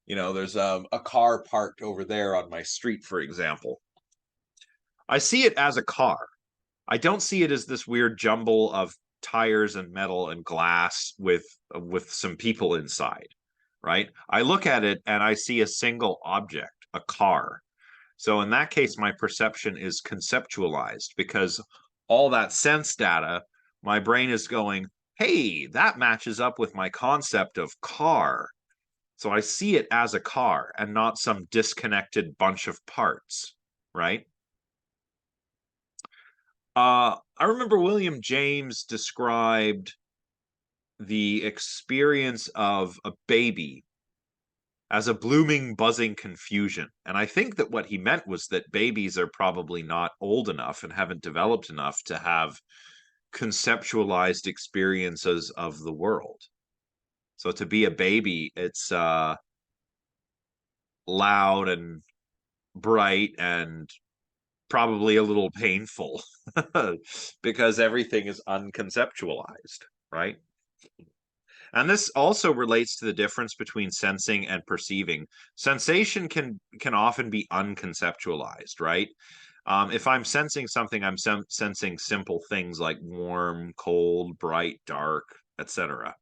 There's a car parked over there on my street, for example. I see it as a car. I don't see it as this weird jumble of tires and metal and glass with some people inside, right? I look at it and I see a single object, a car. So in that case, my perception is conceptualized because all that sense data, my brain is going, hey, that matches up with my concept of car. So I see it as a car and not some disconnected bunch of parts, right? I remember William James described the experience of a baby as a blooming, buzzing confusion. And I think that what he meant was that babies are probably not old enough and haven't developed enough to have conceptualized experiences of the world. So to be a baby, it's loud and bright and probably a little painful because everything is unconceptualized, right? And this also relates to the difference between sensing and perceiving. Sensation can often be unconceptualized, right? If I'm sensing something, I'm sensing simple things like warm, cold, bright, dark, etc.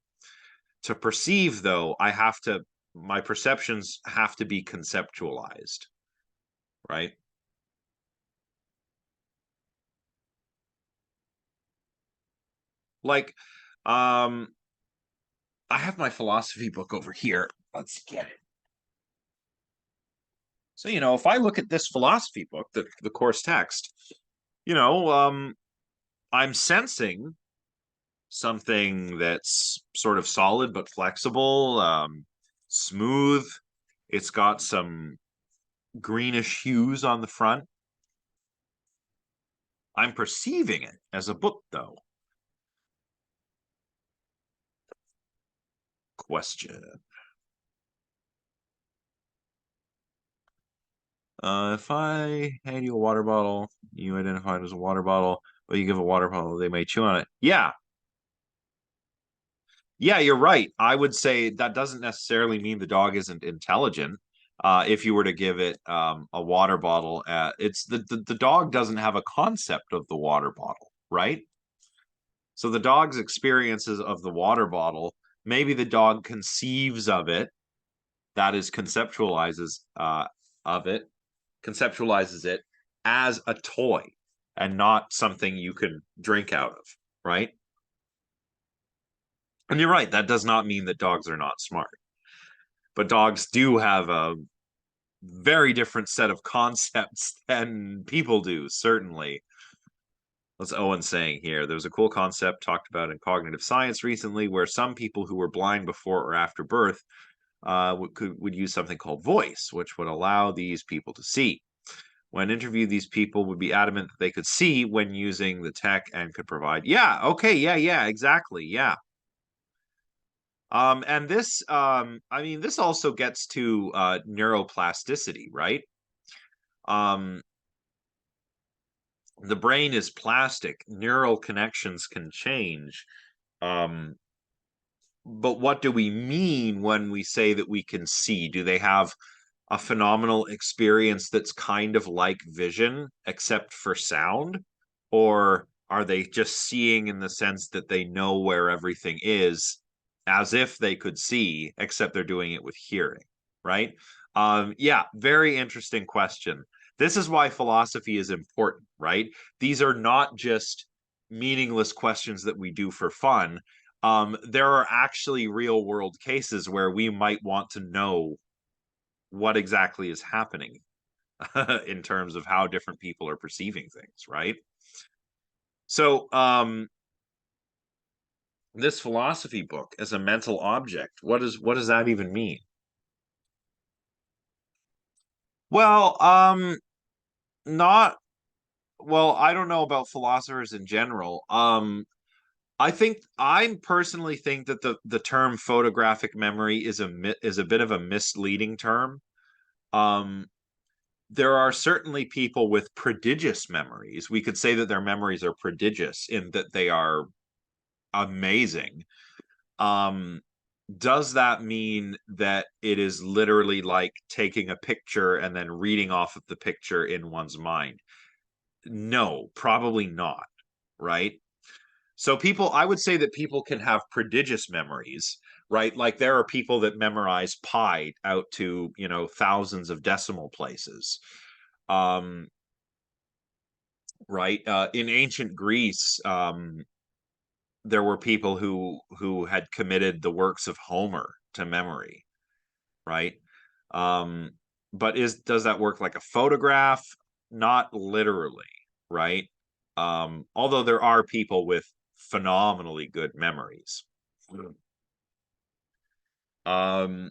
To perceive, though, my perceptions have to be conceptualized, right? Like, um, I have my philosophy book over here. Let's get it. So, if I look at this philosophy book, the course text, you know, um, I'm sensing something that's sort of solid but flexible, smooth. It's got some greenish hues on the front. I'm perceiving it as a book, though. Question. If I hand you a water bottle, you identify it as a water bottle, but you give a water bottle, they may chew on it. Yeah, yeah, you're right. I would say that doesn't necessarily mean the dog isn't intelligent. If you were to give it a water bottle, it's the dog doesn't have a concept of the water bottle, right? So the dog's experiences of the water bottle, maybe the dog conceives of it, that is of it, conceptualizes it as a toy and not something you could drink out of. right? And you're right, that does not mean that dogs are not smart. But dogs do have a very different set of concepts than people do, certainly. What's Owen saying here? There was a cool concept talked about in cognitive science recently where some people who were blind before or after birth would use something called voice, which would allow these people to see. When interviewed, these people would be adamant that they could see when using the tech and could provide. Yeah, okay, yeah, exactly, yeah. And this, I mean, this also gets to neuroplasticity, right? Um, the brain is plastic. Neural connections can change. Um, but what do we mean when we say that we can see? Do they have a phenomenal experience that's kind of like vision, except for sound? Or are they just seeing in the sense that they know where everything is as if they could see, except they're doing it with hearing, right? Yeah, very interesting question. This is why philosophy is important, right? These are not just meaningless questions that we do for fun. There are actually real world cases where we might want to know what exactly is happening in terms of how different people are perceiving things, right? So, this philosophy book as a mental object, what does that even mean? Well, not well, I don't know about philosophers in general. I personally think that the term photographic memory is a bit of a misleading term. Um, there are certainly people with prodigious memories. We could say that their memories are prodigious in that they are amazing. Um, does that mean that it is literally like taking a picture and then reading off of the picture in one's mind? No, probably not, right? So I would say that people can have prodigious memories, right? Like there are people that memorize pi out to, thousands of decimal places. Um, right? In ancient Greece, there were people who had committed the works of Homer to memory, right? Um, but is does that work like a photograph? Not literally, right? Although there are people with phenomenally good memories. Um,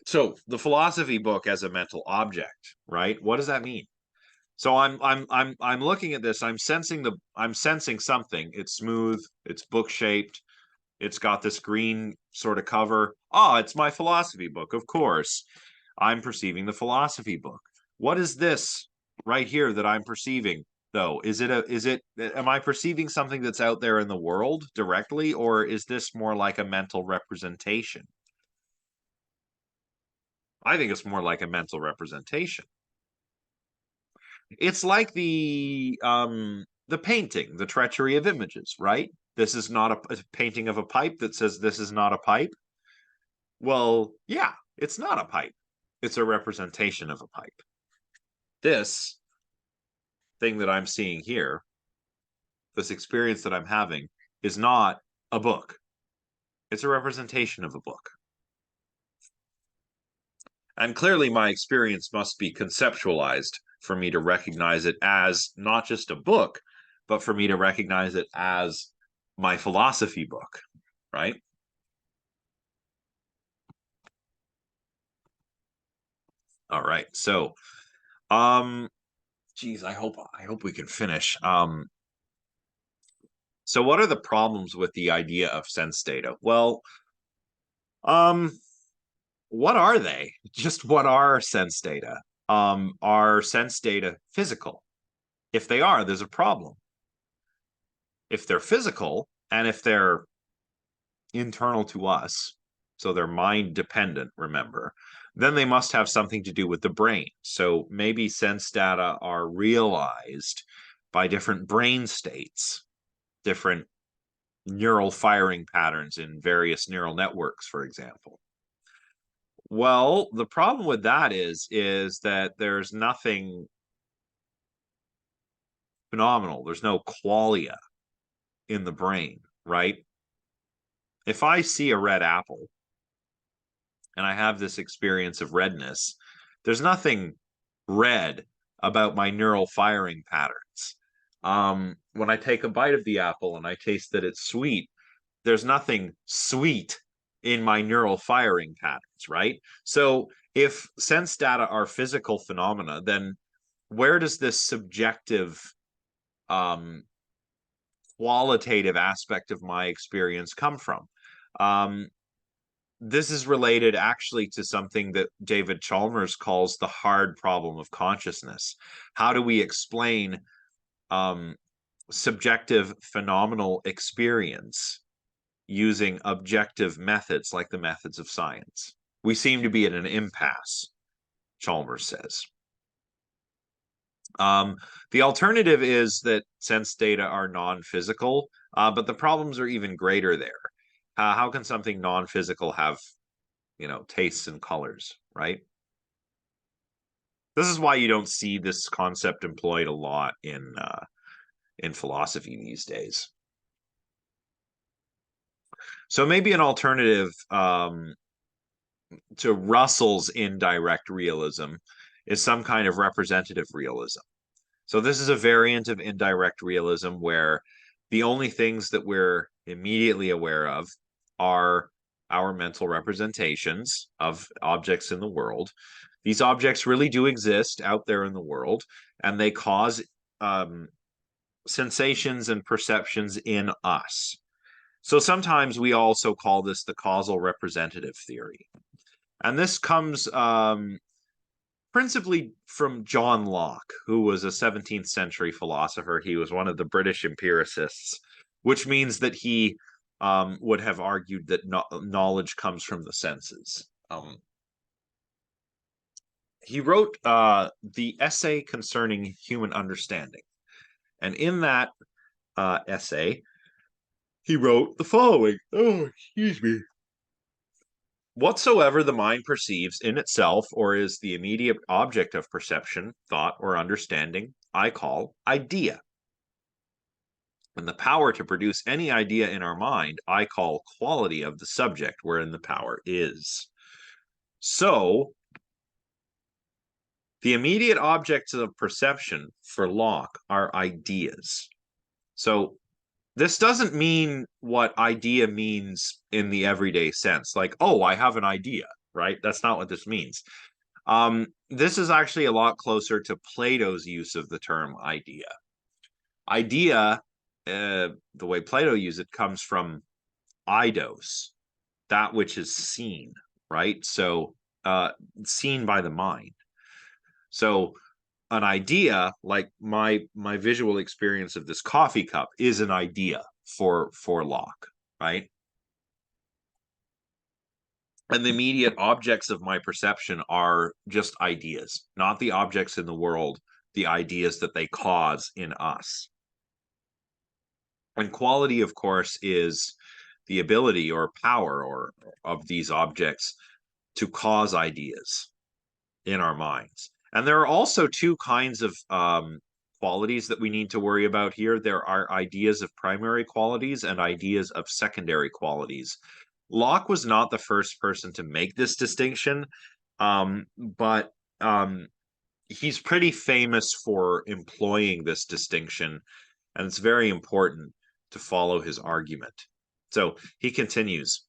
so the philosophy book as a mental object, right? What does that mean? So I'm looking at this. I'm sensing something. It's smooth. It's book shaped. It's got this green sort of cover. Oh, it's my philosophy book, of course. I'm perceiving the philosophy book. What is this right here that I'm perceiving, though? Am I perceiving something that's out there in the world directly, or is this more like a mental representation? I think it's more like a mental representation. It's like the painting, the treachery of images, right? This is not a painting of a pipe that says this is not a pipe. Well, yeah, it's not a pipe. It's a representation of a pipe. This thing that I'm seeing here, this experience that I'm having, is not a book. It's a representation of a book. And clearly, my experience must be conceptualized for me to recognize it as not just a book, but for me to recognize it as my philosophy book, right? All right. So, um, geez, I hope we can finish. So what are the problems with the idea of sense data? Well, um, what are they? Just what are sense data? Are sense data physical? If they are, there's a problem. If they're physical and if they're internal to us, so they're mind dependent, remember, then they must have something to do with the brain. So maybe sense data are realized by different brain states, different neural firing patterns in various neural networks, for example. Well, the problem with that is that there's nothing phenomenal. There's no qualia in the brain, right? If I see a red apple and I have this experience of redness, there's nothing red about my neural firing patterns. When I take a bite of the apple and I taste that it's sweet, there's nothing sweet in my neural firing patterns, right? So if sense data are physical phenomena, then where does this subjective um, qualitative aspect of my experience come from? Um, this is related actually to something that David Chalmers calls the hard problem of consciousness. How do we explain um, subjective phenomenal experience using objective methods like the methods of science? We seem to be at an impasse, Chalmers says. The alternative is that sense data are non-physical, but the problems are even greater there. How can something non-physical have, tastes and colors, right? This is why you don't see this concept employed a lot in philosophy these days. So maybe an alternative to Russell's indirect realism is some kind of representative realism. So this is a variant of indirect realism where the only things that we're immediately aware of are our mental representations of objects in the world. These objects really do exist out there in the world, and they cause sensations and perceptions in us. So sometimes we also call this the causal representative theory. And this comes principally from John Locke, who was a 17th century philosopher. He was one of the British empiricists, which means that he would have argued that knowledge comes from the senses. He wrote the essay concerning human understanding. And in that essay, he wrote the following. Oh, excuse me. Whatsoever the mind perceives in itself or is the immediate object of perception, thought, or understanding, I call idea. And the power to produce any idea in our mind, I call quality of the subject wherein the power is. So, the immediate objects of perception for Locke are ideas. So, this doesn't mean what idea means in the everyday sense, like, oh, I have an idea, right? That's not what this means. This is actually a lot closer to Plato's use of the term idea. Idea, the way Plato used it, comes from eidos, that which is seen, right? So, seen by the mind. So, an idea, like my visual experience of this coffee cup, is an idea for Locke, right? And the immediate objects of my perception are just ideas, not the objects in the world, the ideas that they cause in us. And quality, of course, is the ability or power or of these objects to cause ideas in our minds. And there are also two kinds of qualities that we need to worry about here. There are ideas of primary qualities and ideas of secondary qualities. Locke was not the first person to make this distinction, but he's pretty famous for employing this distinction, and it's very important to follow his argument. So he continues.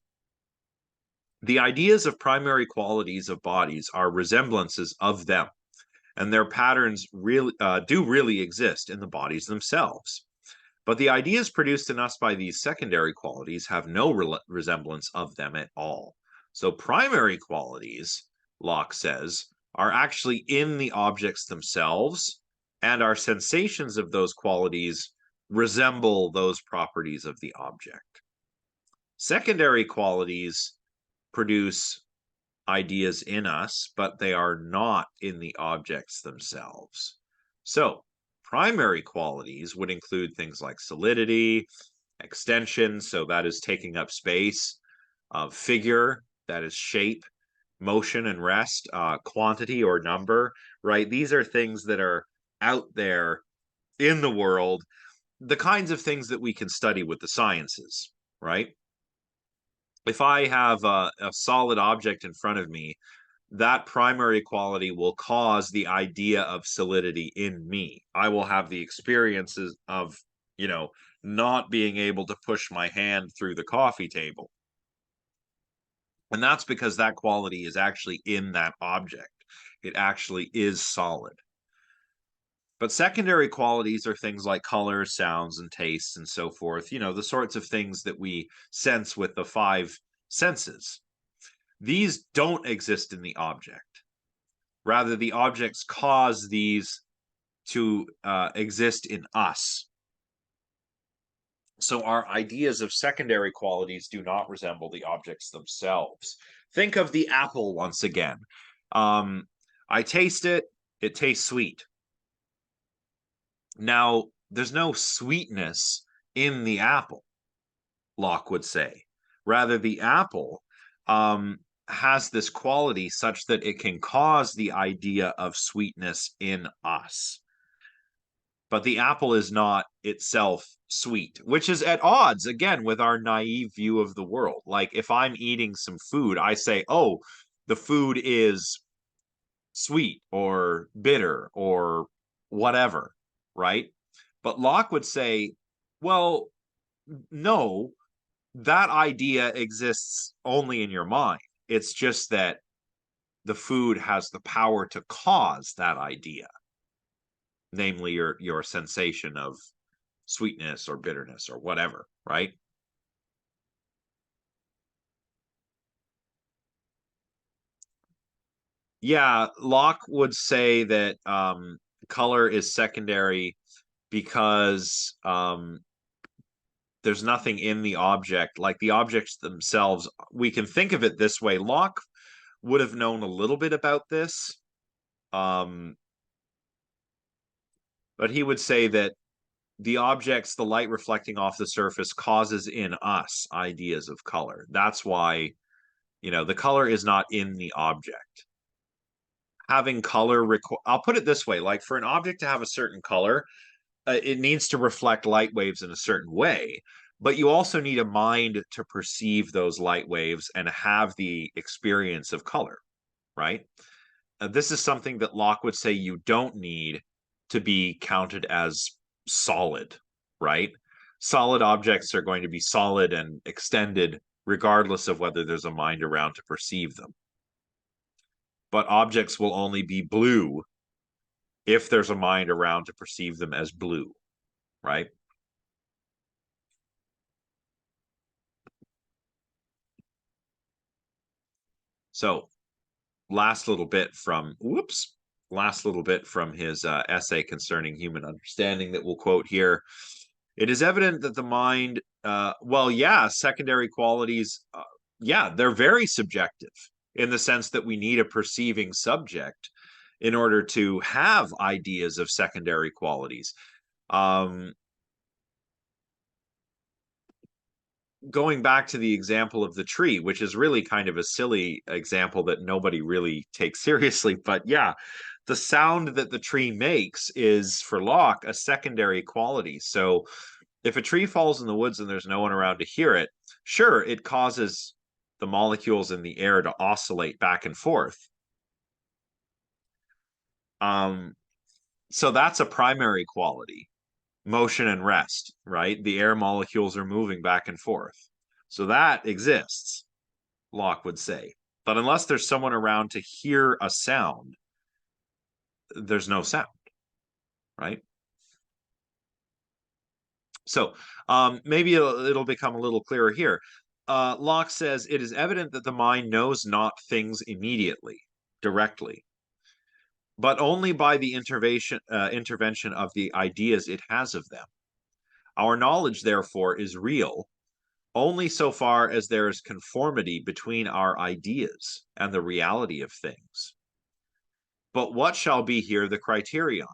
The ideas of primary qualities of bodies are resemblances of them, and their patterns really do really exist in the bodies themselves. But the ideas produced in us by these secondary qualities have no resemblance of them at all. So primary qualities, Locke says, are actually in the objects themselves, and our sensations of those qualities resemble those properties of the object. Secondary qualities produce ideas in us, but they are not in the objects themselves. So, primary qualities would include things like solidity, extension, so that is taking up space, figure, that is shape, motion and rest, quantity or number, right? These are things that are out there in the world, the kinds of things that we can study with the sciences, right? If I have a solid object in front of me, that primary quality will cause the idea of solidity in me. I will have the experiences of, you know, not being able to push my hand through the coffee table. And that's because that quality is actually in that object. It actually is solid. But secondary qualities are things like color, sounds, and tastes, and so forth. The sorts of things that we sense with the five senses. These don't exist in the object. Rather, the objects cause these to exist in us. So our ideas of secondary qualities do not resemble the objects themselves. Think of the apple once again. I taste it, it tastes sweet. Now, there's no sweetness in the apple, Locke would say. Rather, the apple has this quality such that it can cause the idea of sweetness in us. But the apple is not itself sweet, which is at odds again with our naive view of the world. Like if I'm eating some food, I say, oh, the food is sweet or bitter or whatever, right? But Locke would say, well, no, that idea exists only in your mind. It's just that the food has the power to cause that idea, namely your sensation of sweetness or bitterness or whatever, right? Yeah, Locke would say that color is secondary because there's nothing in the object, like the objects themselves. We can think of it this way. Locke would have known a little bit about this, um, but he would say that the objects, the light reflecting off the surface, causes in us ideas of color. That's why, the color is not in the object. Having color, I'll put it this way, like for an object to have a certain color, it needs to reflect light waves in a certain way, but you also need a mind to perceive those light waves and have the experience of color, right? This is something that Locke would say you don't need to be counted as solid, right? Solid objects are going to be solid and extended regardless of whether there's a mind around to perceive them. But objects will only be blue if there's a mind around to perceive them as blue, right? So, last little bit from his essay concerning human understanding that we'll quote here. It is evident that the mind, secondary qualities, they're very subjective in the sense that we need a perceiving subject in order to have ideas of secondary qualities. Going back to the example of the tree, which is really kind of a silly example that nobody really takes seriously, but yeah, the sound that the tree makes is for Locke a secondary quality. So if a tree falls in the woods and there's no one around to hear it, sure, it causes the molecules in the air to oscillate back and forth. So that's a primary quality, motion and rest, right? The air molecules are moving back and forth. So that exists, Locke would say. But unless there's someone around to hear a sound, there's no sound, right? So maybe it'll become a little clearer here. Locke says, it is evident that the mind knows not things immediately, directly, but only by the intervention of the ideas it has of them. Our knowledge, therefore, is real only so far as there is conformity between our ideas and the reality of things. But what shall be here the criterion?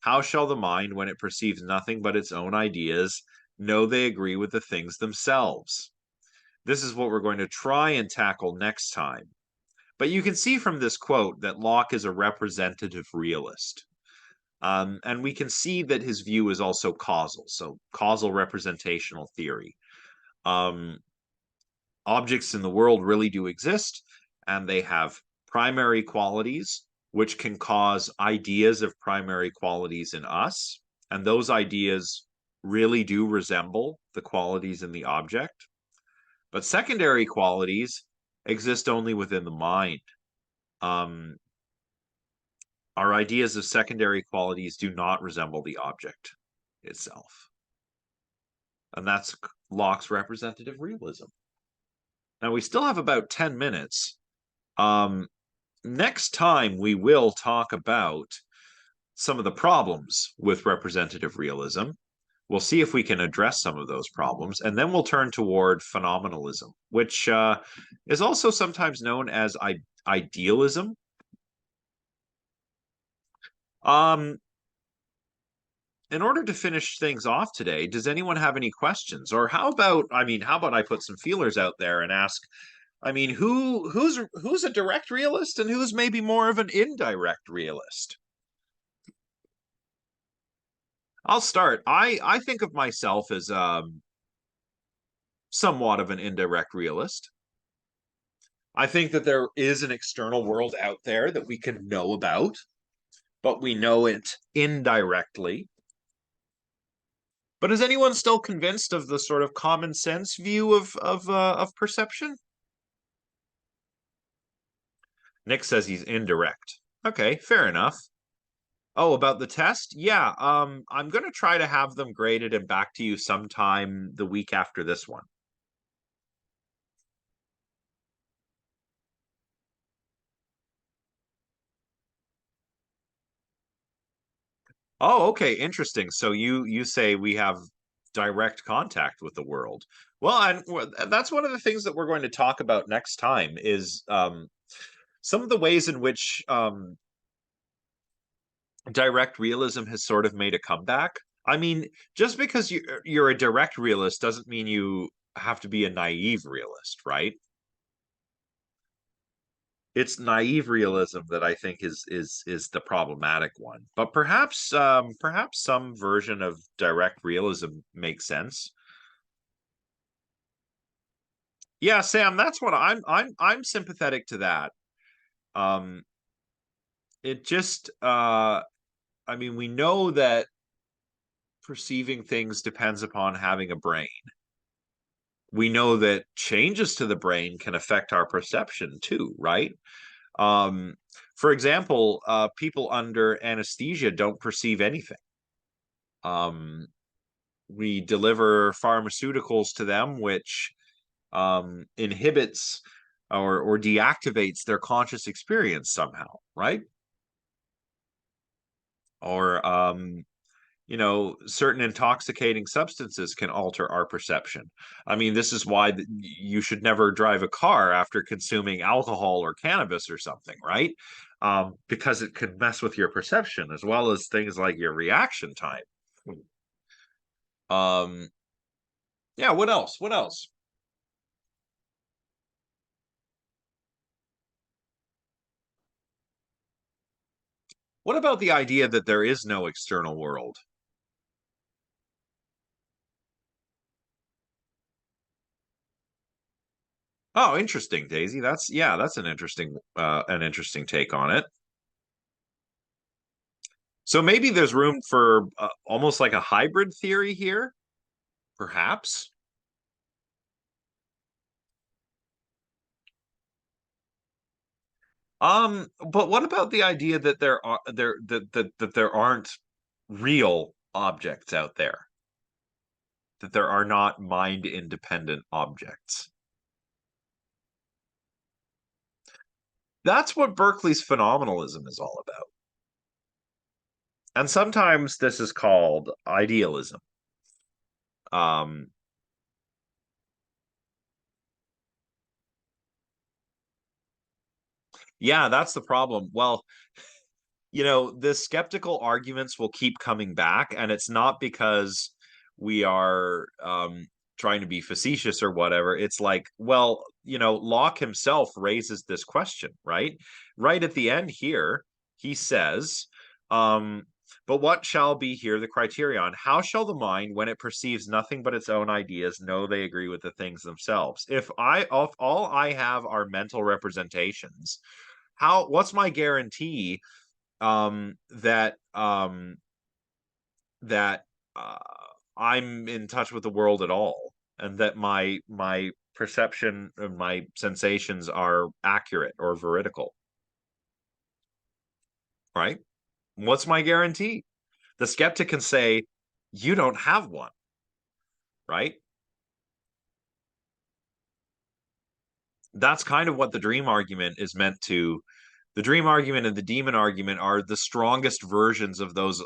How shall the mind, when it perceives nothing but its own ideas, know they agree with the things themselves? This is what we're going to try and tackle next time. But you can see from this quote that Locke is a representative realist. And we can see that his view is also causal, so causal representational theory. Um, Objects in the world really do exist, and they have primary qualities, which can cause ideas of primary qualities in us. And those ideas really do resemble the qualities in the object. But secondary qualities exist only within the mind. Um, our ideas of secondary qualities do not resemble the object itself. And that's Locke's representative realism. Now, we still have about 10 minutes. Next time, we will talk about some of the problems with representative realism. We'll see if we can address some of those problems, and then we'll turn toward phenomenalism, which is also sometimes known as idealism. Um, in order to finish things off today, does anyone have any questions? Or how about I put some feelers out there and ask, who's a direct realist and who's maybe more of an indirect realist? I'll start. I think of myself as somewhat of an indirect realist. I think that there is an external world out there that we can know about, but we know it indirectly. But is anyone still convinced of the sort of common sense view of perception? Nick says he's indirect. Okay, fair enough. Oh, about the test? Yeah, I'm gonna try to have them graded and back to you sometime the week after this one. Oh, okay, interesting. So you say we have direct contact with the world. Well, and that's one of the things that we're going to talk about next time is some of the ways in which direct realism has sort of made a comeback. I mean, just because you're a direct realist doesn't mean you have to be a naive realist, right? It's naive realism that I think is the problematic one. But perhaps some version of direct realism makes sense. Yeah, Sam, that's what I'm sympathetic to that. Um it just we know that perceiving things depends upon having a brain. We know that changes to the brain can affect our perception too, right? Um for example, people under anesthesia don't perceive anything. Um we deliver pharmaceuticals to them which inhibits or deactivates their conscious experience somehow, right? Or certain intoxicating substances can alter our perception. I mean, this is why you should never drive a car after consuming alcohol or cannabis or something, right? Because it could mess with your perception as well as things like your reaction time. Um, yeah, what else? What else? What about the idea that there is no external world? Oh, interesting, Daisy. That's an interesting take on it. So maybe there's room for almost like a hybrid theory here, perhaps. But what about the idea that there aren't real objects out there, that there are not mind independent objects? That's what Berkeley's phenomenalism is all about. And sometimes this is called idealism. Um, yeah, that's the problem. Well, the skeptical arguments will keep coming back, and it's not because we are trying to be facetious or whatever. It's like, well, Locke himself raises this question, right? Right at the end here, he says, um, But what shall be here the criterion? How shall the mind, when it perceives nothing but its own ideas, know they agree with the things themselves? If all I have are mental representations, what's my guarantee that uh, I'm in touch with the world at all, and that my perception and my sensations are accurate or veridical, right? What's my guarantee? The skeptic can say, you don't have one, right? That's kind of what the dream argument is meant to. The dream argument and the demon argument are the strongest versions of those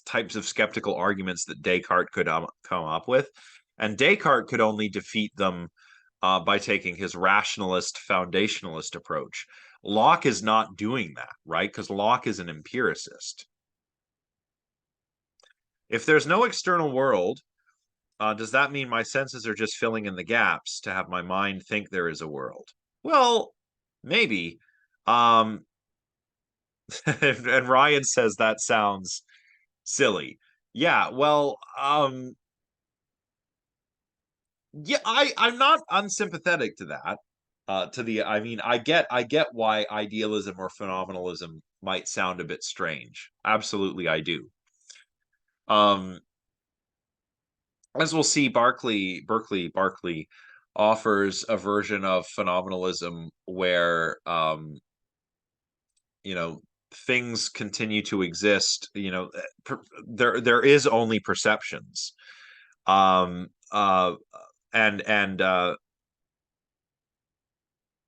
types of skeptical arguments that Descartes could come up with. And Descartes could only defeat them by taking his rationalist, foundationalist approach. Locke is not doing that, right? Because Locke is an empiricist. If there's no external world, does that mean my senses are just filling in the gaps to have my mind think there is a world? Well, maybe. Um, and Ryan says that sounds silly. Yeah, well, yeah, I'm not unsympathetic to that. I mean, I get why idealism or phenomenalism might sound a bit strange. Absolutely, I do. Um, as we'll see, Berkeley offers a version of phenomenalism where you know, things continue to exist. There is only perceptions. Um, uh, and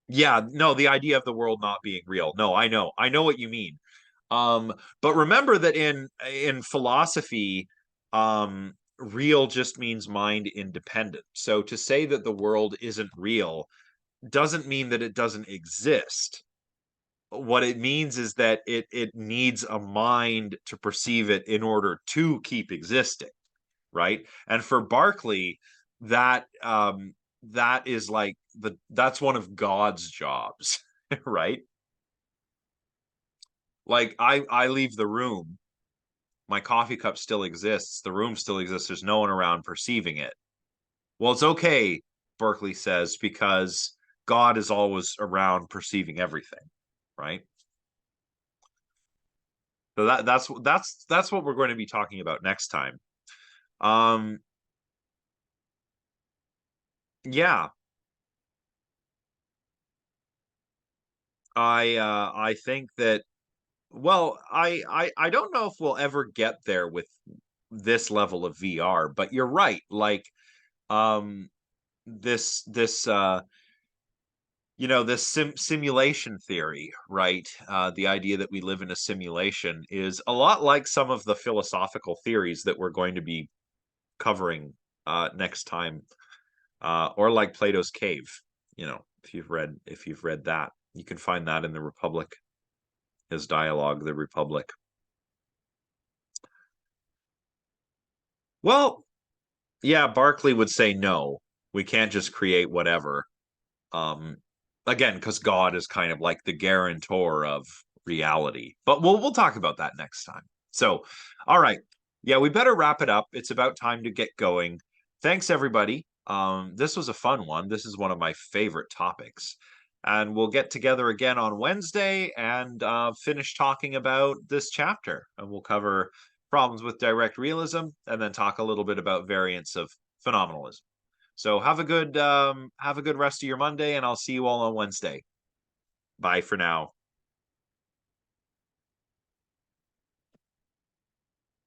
Yeah, no, the idea of the world not being real. No, I know what you mean. But remember that in philosophy, real just means mind independent. So to say that the world isn't real doesn't mean that it doesn't exist. What it means is that it needs a mind to perceive it in order to keep existing, right? And for Berkeley, that that is like that's one of God's jobs, right? Like I leave the room, my coffee cup still exists, the room still exists, there's no one around perceiving it. Well, it's okay, Berkeley says, because God is always around perceiving everything, right? So that's what we're going to be talking about next time. Um yeah, I think that well, I don't know if we'll ever get there with this level of VR, but you're right. Like um this this simulation theory, right? The idea that we live in a simulation is a lot like some of the philosophical theories that we're going to be covering next time, or like Plato's cave. If you've read that, you can find that in the Republic, his dialogue, the Republic. Well, yeah, Barclay would say no. We can't just create whatever. Um, Again, because God is kind of like the guarantor of reality. But we'll talk about that next time. So, all right. Yeah, we better wrap it up. It's about time to get going. Thanks everybody. This was a fun one. This is one of my favorite topics. And we'll get together again on Wednesday and finish talking about this chapter. And we'll cover problems with direct realism and then talk a little bit about variants of phenomenalism. So have a good rest of your Monday, and I'll see you all on Wednesday. Bye for now.